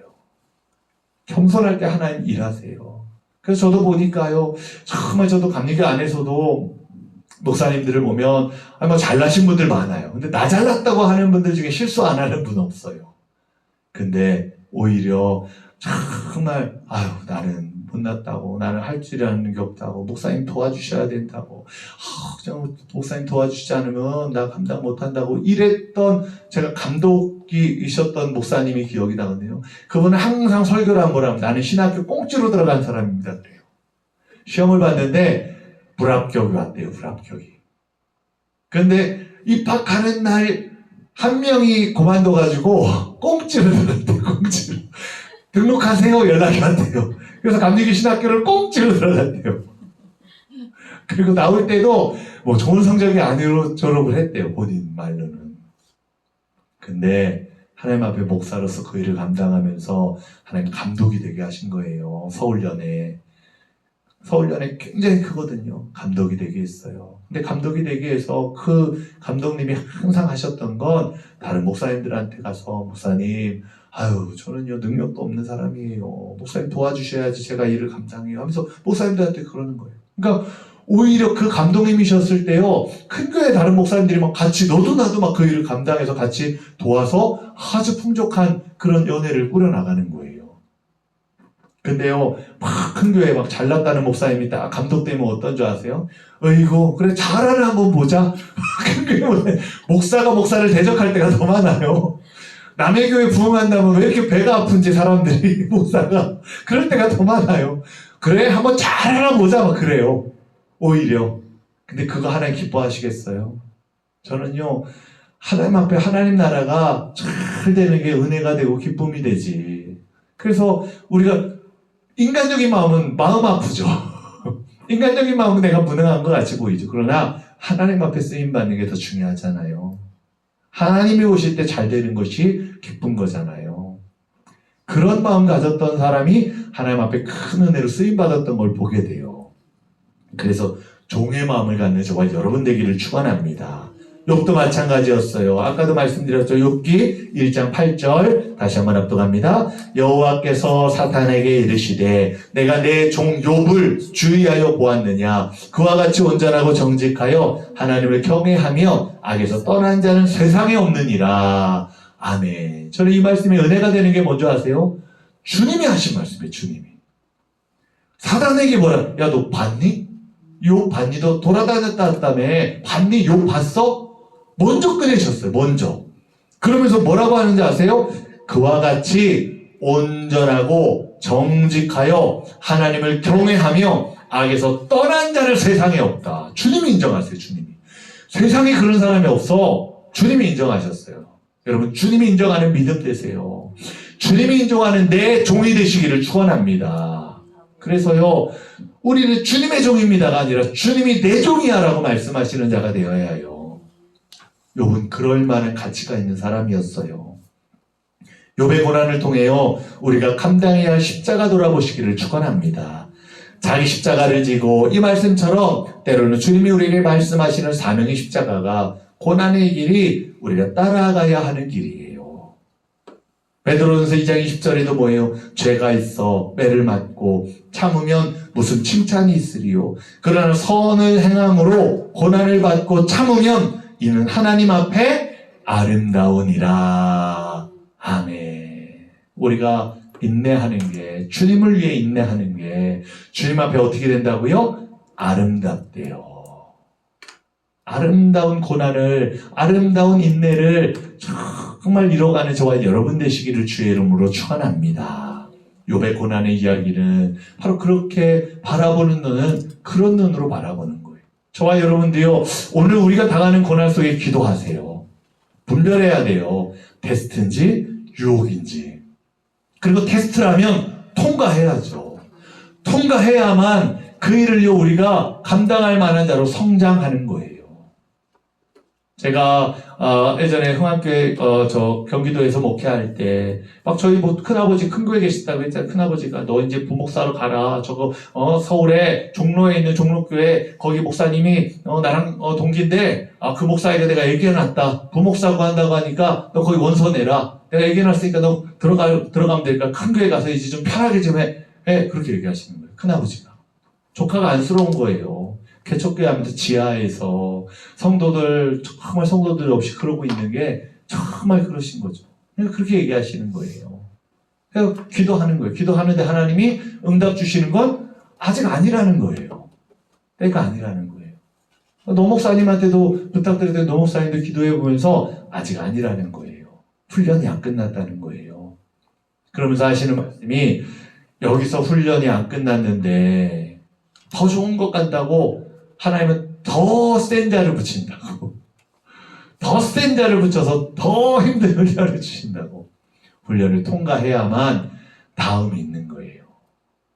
겸손할 때 하나님 일하세요. 그래서 저도 보니까요 정말 저도 감리교 안에서도 목사님들을 보면 잘나신 분들 많아요. 근데 나 잘났다고 하는 분들 중에 실수 안 하는 분 없어요. 근데 오히려 정말 아유 나는 못났다고, 나는 할 줄 아는 게 없다고, 목사님 도와주셔야 된다고, 그냥 목사님 도와주시지 않으면 나 감당 못한다고 이랬던 제가 감독이셨던 목사님이 기억이 나거든요. 그분은 항상 설교를 한 번 하면 나는 신학교 꽁지로 들어간 사람입니다 그래요. 시험을 봤는데 불합격이 왔대요. 불합격이. 그런데 입학하는 날 한 명이 고만둬가지고 꽁지를 들었대요. 꽁지를. 등록하세요 연락이 왔대요. 그래서 감리교 신학교를 꽁지로 들어갔대요. 그리고 나올 때도 뭐 좋은 성적이 아니로 졸업을 했대요. 본인 말로는. 근데 하나님 앞에 목사로서 그 일을 감당하면서 하나님 감독이 되게 하신 거예요. 서울연에 굉장히 크거든요. 감독이 되게 했어요. 근데 감독이 되게 해서 그 감독님이 항상 하셨던 건 다른 목사님들한테 가서 목사님 아유 저는요 능력도 없는 사람이에요. 목사님 도와주셔야지 제가 일을 감당해요 하면서 목사님들한테 그러는 거예요. 그러니까 오히려 그 감독님이셨을 때요 큰 교회 다른 목사님들이 막 같이 너도 나도 막 그 일을 감당해서 같이 도와서 아주 풍족한 그런 연애를 꾸려나가는 거예요. 근데요 막 큰 교회 막 잘났다는 목사님이 딱 감독 되면 어떤 줄 아세요? 어이구 그래 잘하는 한번 보자. 큰 교회 목사가 목사를 대적할 때가 더 많아요. 남의 교회 부흥한다면 왜 이렇게 배가 아픈지 사람들이 목사가 그럴 때가 더 많아요. 그래 한번 잘하나 보자 막 그래요. 오히려. 근데 그거 하나님 기뻐하시겠어요? 저는요 하나님 앞에 하나님 나라가 잘 되는 게 은혜가 되고 기쁨이 되지. 그래서 우리가 인간적인 마음은 마음 아프죠. 인간적인 마음은 내가 무능한 것 같이 보이죠. 그러나 하나님 앞에 쓰임받는 게 더 중요하잖아요. 하나님이 오실 때 잘 되는 것이 기쁜 거잖아요. 그런 마음 가졌던 사람이 하나님 앞에 큰 은혜로 쓰임받았던 걸 보게 돼요. 그래서 종의 마음을 갖는 저와 여러분 되기를 축원합니다. 욥도 마찬가지였어요. 아까도 말씀드렸죠. 욥기 1장 8절 다시 한번 합독합니다. 여호와께서 사탄에게 이르시되 내가 내 종 욥을 주의하여 보았느냐. 그와 같이 온전하고 정직하여 하나님을 경외하며 악에서 떠난 자는 세상에 없느니라. 아멘. 저는 이 말씀이 은혜가 되는 게 뭔지 아세요? 주님이 하신 말씀이에요. 주님이. 사탄에게 뭐라? 야 너 봤니? 욥 봤니? 너 돌아다녔다 했다며. 봤니? 욥 봤어? 먼저 꺼내셨어요. 먼저. 그러면서 뭐라고 하는지 아세요? 그와 같이 온전하고 정직하여 하나님을 경외하며 악에서 떠난 자를 세상에 없다. 주님이 인정하세요. 주님이. 세상에 그런 사람이 없어. 주님이 인정하셨어요. 여러분 주님이 인정하는 믿음 되세요. 주님이 인정하는 내 종이 되시기를 축원합니다. 그래서요 우리는 주님의 종입니다가 아니라 주님이 내 종이야 라고 말씀하시는 자가 되어야 해요. 욥은 그럴 만한 가치가 있는 사람이었어요. 욥의 고난을 통해요 우리가 감당해야 할 십자가 돌아보시기를 축원합니다. 자기 십자가를 지고 이 말씀처럼 때로는 주님이 우리에게 말씀하시는 사명의 십자가가 고난의 길이 우리가 따라가야 하는 길이에요. 베드로전서 2장 20절에도 뭐예요? 죄가 있어 매를 맞고 참으면 무슨 칭찬이 있으리요. 그러나 선을 행함으로 고난을 받고 참으면 이는 하나님 앞에 아름다우니라. 아멘. 우리가 인내하는 게 주님을 위해 인내하는 게 주님 앞에 어떻게 된다고요? 아름답대요. 아름다운 고난을 아름다운 인내를 정말 이뤄가는 저와 여러분 되시기를 주의 이름으로 축원합니다. 욥의 고난의 이야기는 바로 그렇게 바라보는 눈은 그런 눈으로 바라보는 거예요. 저와 여러분도요 오늘 우리가 당하는 고난 속에 기도하세요. 분별해야 돼요. 테스트인지 유혹인지. 그리고 테스트라면 통과해야죠. 통과해야만 그 일을요 우리가 감당할 만한 자로 성장하는 거예요. 제가 예전에 흥암교회 저 경기도에서 목회할 때 막 저희 뭐 큰아버지 큰 교회 계시다고 했잖아요. 큰아버지가 너 이제 부목사로 가라. 저거 서울에 종로에 있는 종로교회 거기 목사님이 나랑 동기인데 그 목사에게 내가 얘기해놨다. 부목사고 한다고 하니까 너 거기 원서 내라. 내가 얘기해놨으니까 너 들어가면 되니까 큰 교회 가서 이제 좀 편하게 좀 해. 그렇게 얘기하시는 거예요. 큰아버지가. 조카가 안쓰러운 거예요. 개척교회 하면서 지하에서 정말 성도들 없이 그러고 있는 게 정말 그러신 거죠. 그러니까 그렇게 얘기하시는 거예요. 그래서 기도하는 거예요. 기도하는데 하나님이 응답 주시는 건 아직 아니라는 거예요. 때가 아니라는 거예요. 노목사님한테도 부탁드렸는데 노목사님도 기도해 보면서 아직 아니라는 거예요. 훈련이 안 끝났다는 거예요. 그러면서 하시는 말씀이 여기서 훈련이 안 끝났는데 더 좋은 것 같다고 하나님은 더 센 자를 붙인다고. 더 센 자를 붙여서 더 힘든 훈련을 주신다고. 훈련을 통과해야만 다음이 있는 거예요.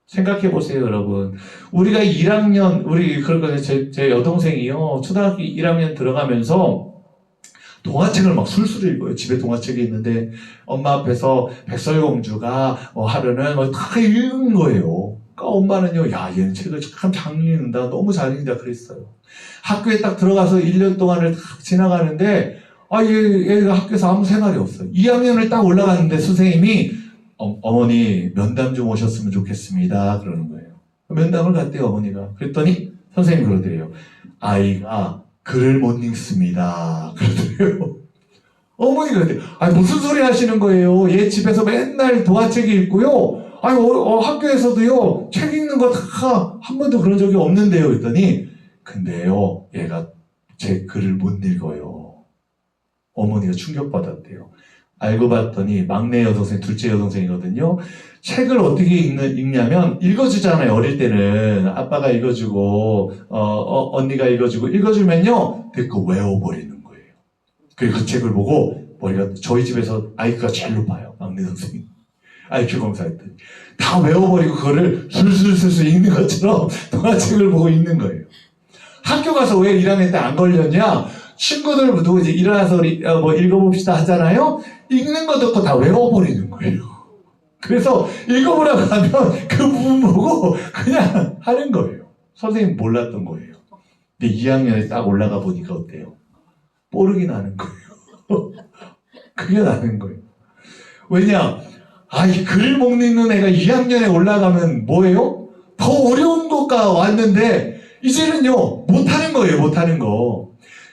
생각해 보세요, 여러분. 우리가 1학년, 그러니까 제 여동생이요, 초등학교 1학년 들어가면서 동화책을 막 술술 읽어요. 집에 동화책이 있는데, 엄마 앞에서 백설공주가 하루는 다 읽은 거예요. 그러니까 엄마는요, 야, 얘는 책을 참 잘 읽는다. 너무 잘 읽는다. 그랬어요. 학교에 딱 들어가서 1년 동안을 딱 지나가는데, 얘가 학교에서 아무 생활이 없어요. 2학년을 딱 올라갔는데 선생님이 어머니 면담 좀 오셨으면 좋겠습니다. 그러는 거예요. 면담을 갔대요, 어머니가. 그랬더니 선생님이 그러더래요. 아이가 글을 못 읽습니다. 그러더래요. 어머니가 그러대요. 무슨 소리 하시는 거예요? 얘 집에서 맨날 동화책 읽고요. 학교에서도요, 책 읽는 거 다 한 번도 그런 적이 없는데요. 그랬더니, 근데요, 얘가 제 글을 못 읽어요. 어머니가 충격받았대요. 알고 봤더니 막내 여동생, 둘째 여동생이거든요. 책을 어떻게 읽냐면 읽어주잖아요. 어릴 때는 아빠가 읽어주고 언니가 읽어주면요 듣고 외워버리는 거예요. 그리고 그 책을 보고 머리가 저희 집에서 IQ가 제일 높아요. 막내 동생이 IQ 검사했더니 다 외워버리고 그거를 술술술술 읽는 것처럼 동화책을 보고 읽는 거예요. 학교 가서 왜 1학년 때 안 걸렸냐? 친구들도 이제 일어나서 읽어봅시다 하잖아요. 읽는 거 듣고 다 외워버리는 거예요. 그래서 읽어보라고 하면 그 부분 보고 그냥 하는 거예요. 선생님 몰랐던 거예요. 근데 2학년에 딱 올라가 보니까 어때요? 뽀르기 나는 거예요. 그게 나는 거예요. 왜냐? 이 글을 못 읽는 애가 2학년에 올라가면 뭐예요? 더 어려운 것가 왔는데 이제는요 못하는 거예요. 못하는 거.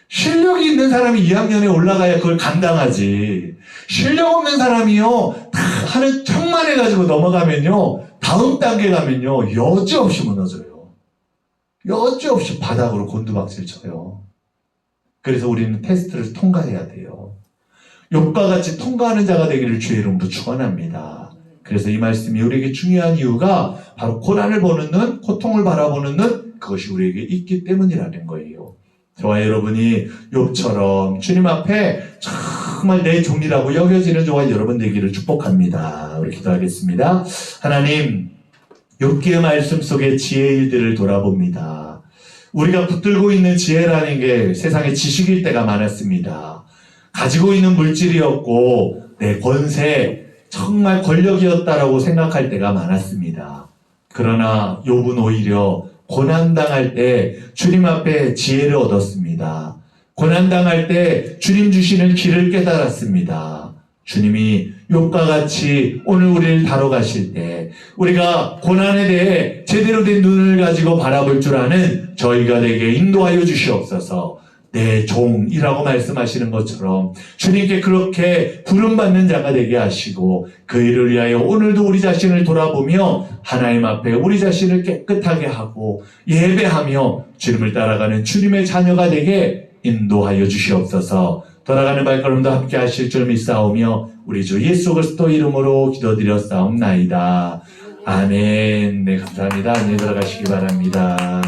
실력이 있는 사람이 2학년에 올라가야 그걸 감당하지. 실력 없는 사람이요 다 하는 척만 해가지고 넘어가면요 다음 단계 가면요 여지없이 무너져요. 여지없이 바닥으로 곤두박질 쳐요. 그래서 우리는 테스트를 통과해야 돼요. 욥과 같이 통과하는 자가 되기를 주의 이름으로 축원합니다. 그래서 이 말씀이 우리에게 중요한 이유가 바로 고난을 보는 눈, 고통을 바라보는 눈, 그것이 우리에게 있기 때문이라는 거예요. 저와 여러분이 욥처럼 주님 앞에 정말 내 종이라고 여겨지는 저와 여러분 되기를 축복합니다. 우리 기도하겠습니다. 하나님, 욥기의 말씀 속에 지혜의 일들을 돌아봅니다. 우리가 붙들고 있는 지혜라는 게 세상의 지식일 때가 많았습니다. 가지고 있는 물질이었고 내 권세, 정말 권력이었다라고 생각할 때가 많았습니다. 그러나 욥은 오히려 고난당할 때 주님 앞에 지혜를 얻었습니다. 고난당할 때 주님 주시는 길을 깨달았습니다. 주님이 욥과 같이 오늘 우리를 다뤄가실 때 우리가 고난에 대해 제대로 된 눈을 가지고 바라볼 줄 아는 저희가 되게 인도하여 주시옵소서. 내 종이라고 말씀하시는 것처럼 주님께 그렇게 부름받는 자가 되게 하시고 그 일을 위하여 오늘도 우리 자신을 돌아보며 하나님 앞에 우리 자신을 깨끗하게 하고 예배하며 주님을 따라가는 주님의 자녀가 되게 인도하여 주시옵소서. 돌아가는 발걸음도 함께 하실 줄 믿사오며 우리 주 예수 그리스도 이름으로 기도드렸사옵나이다. 아멘. 네, 감사합니다. 안녕히 들어가시기 바랍니다.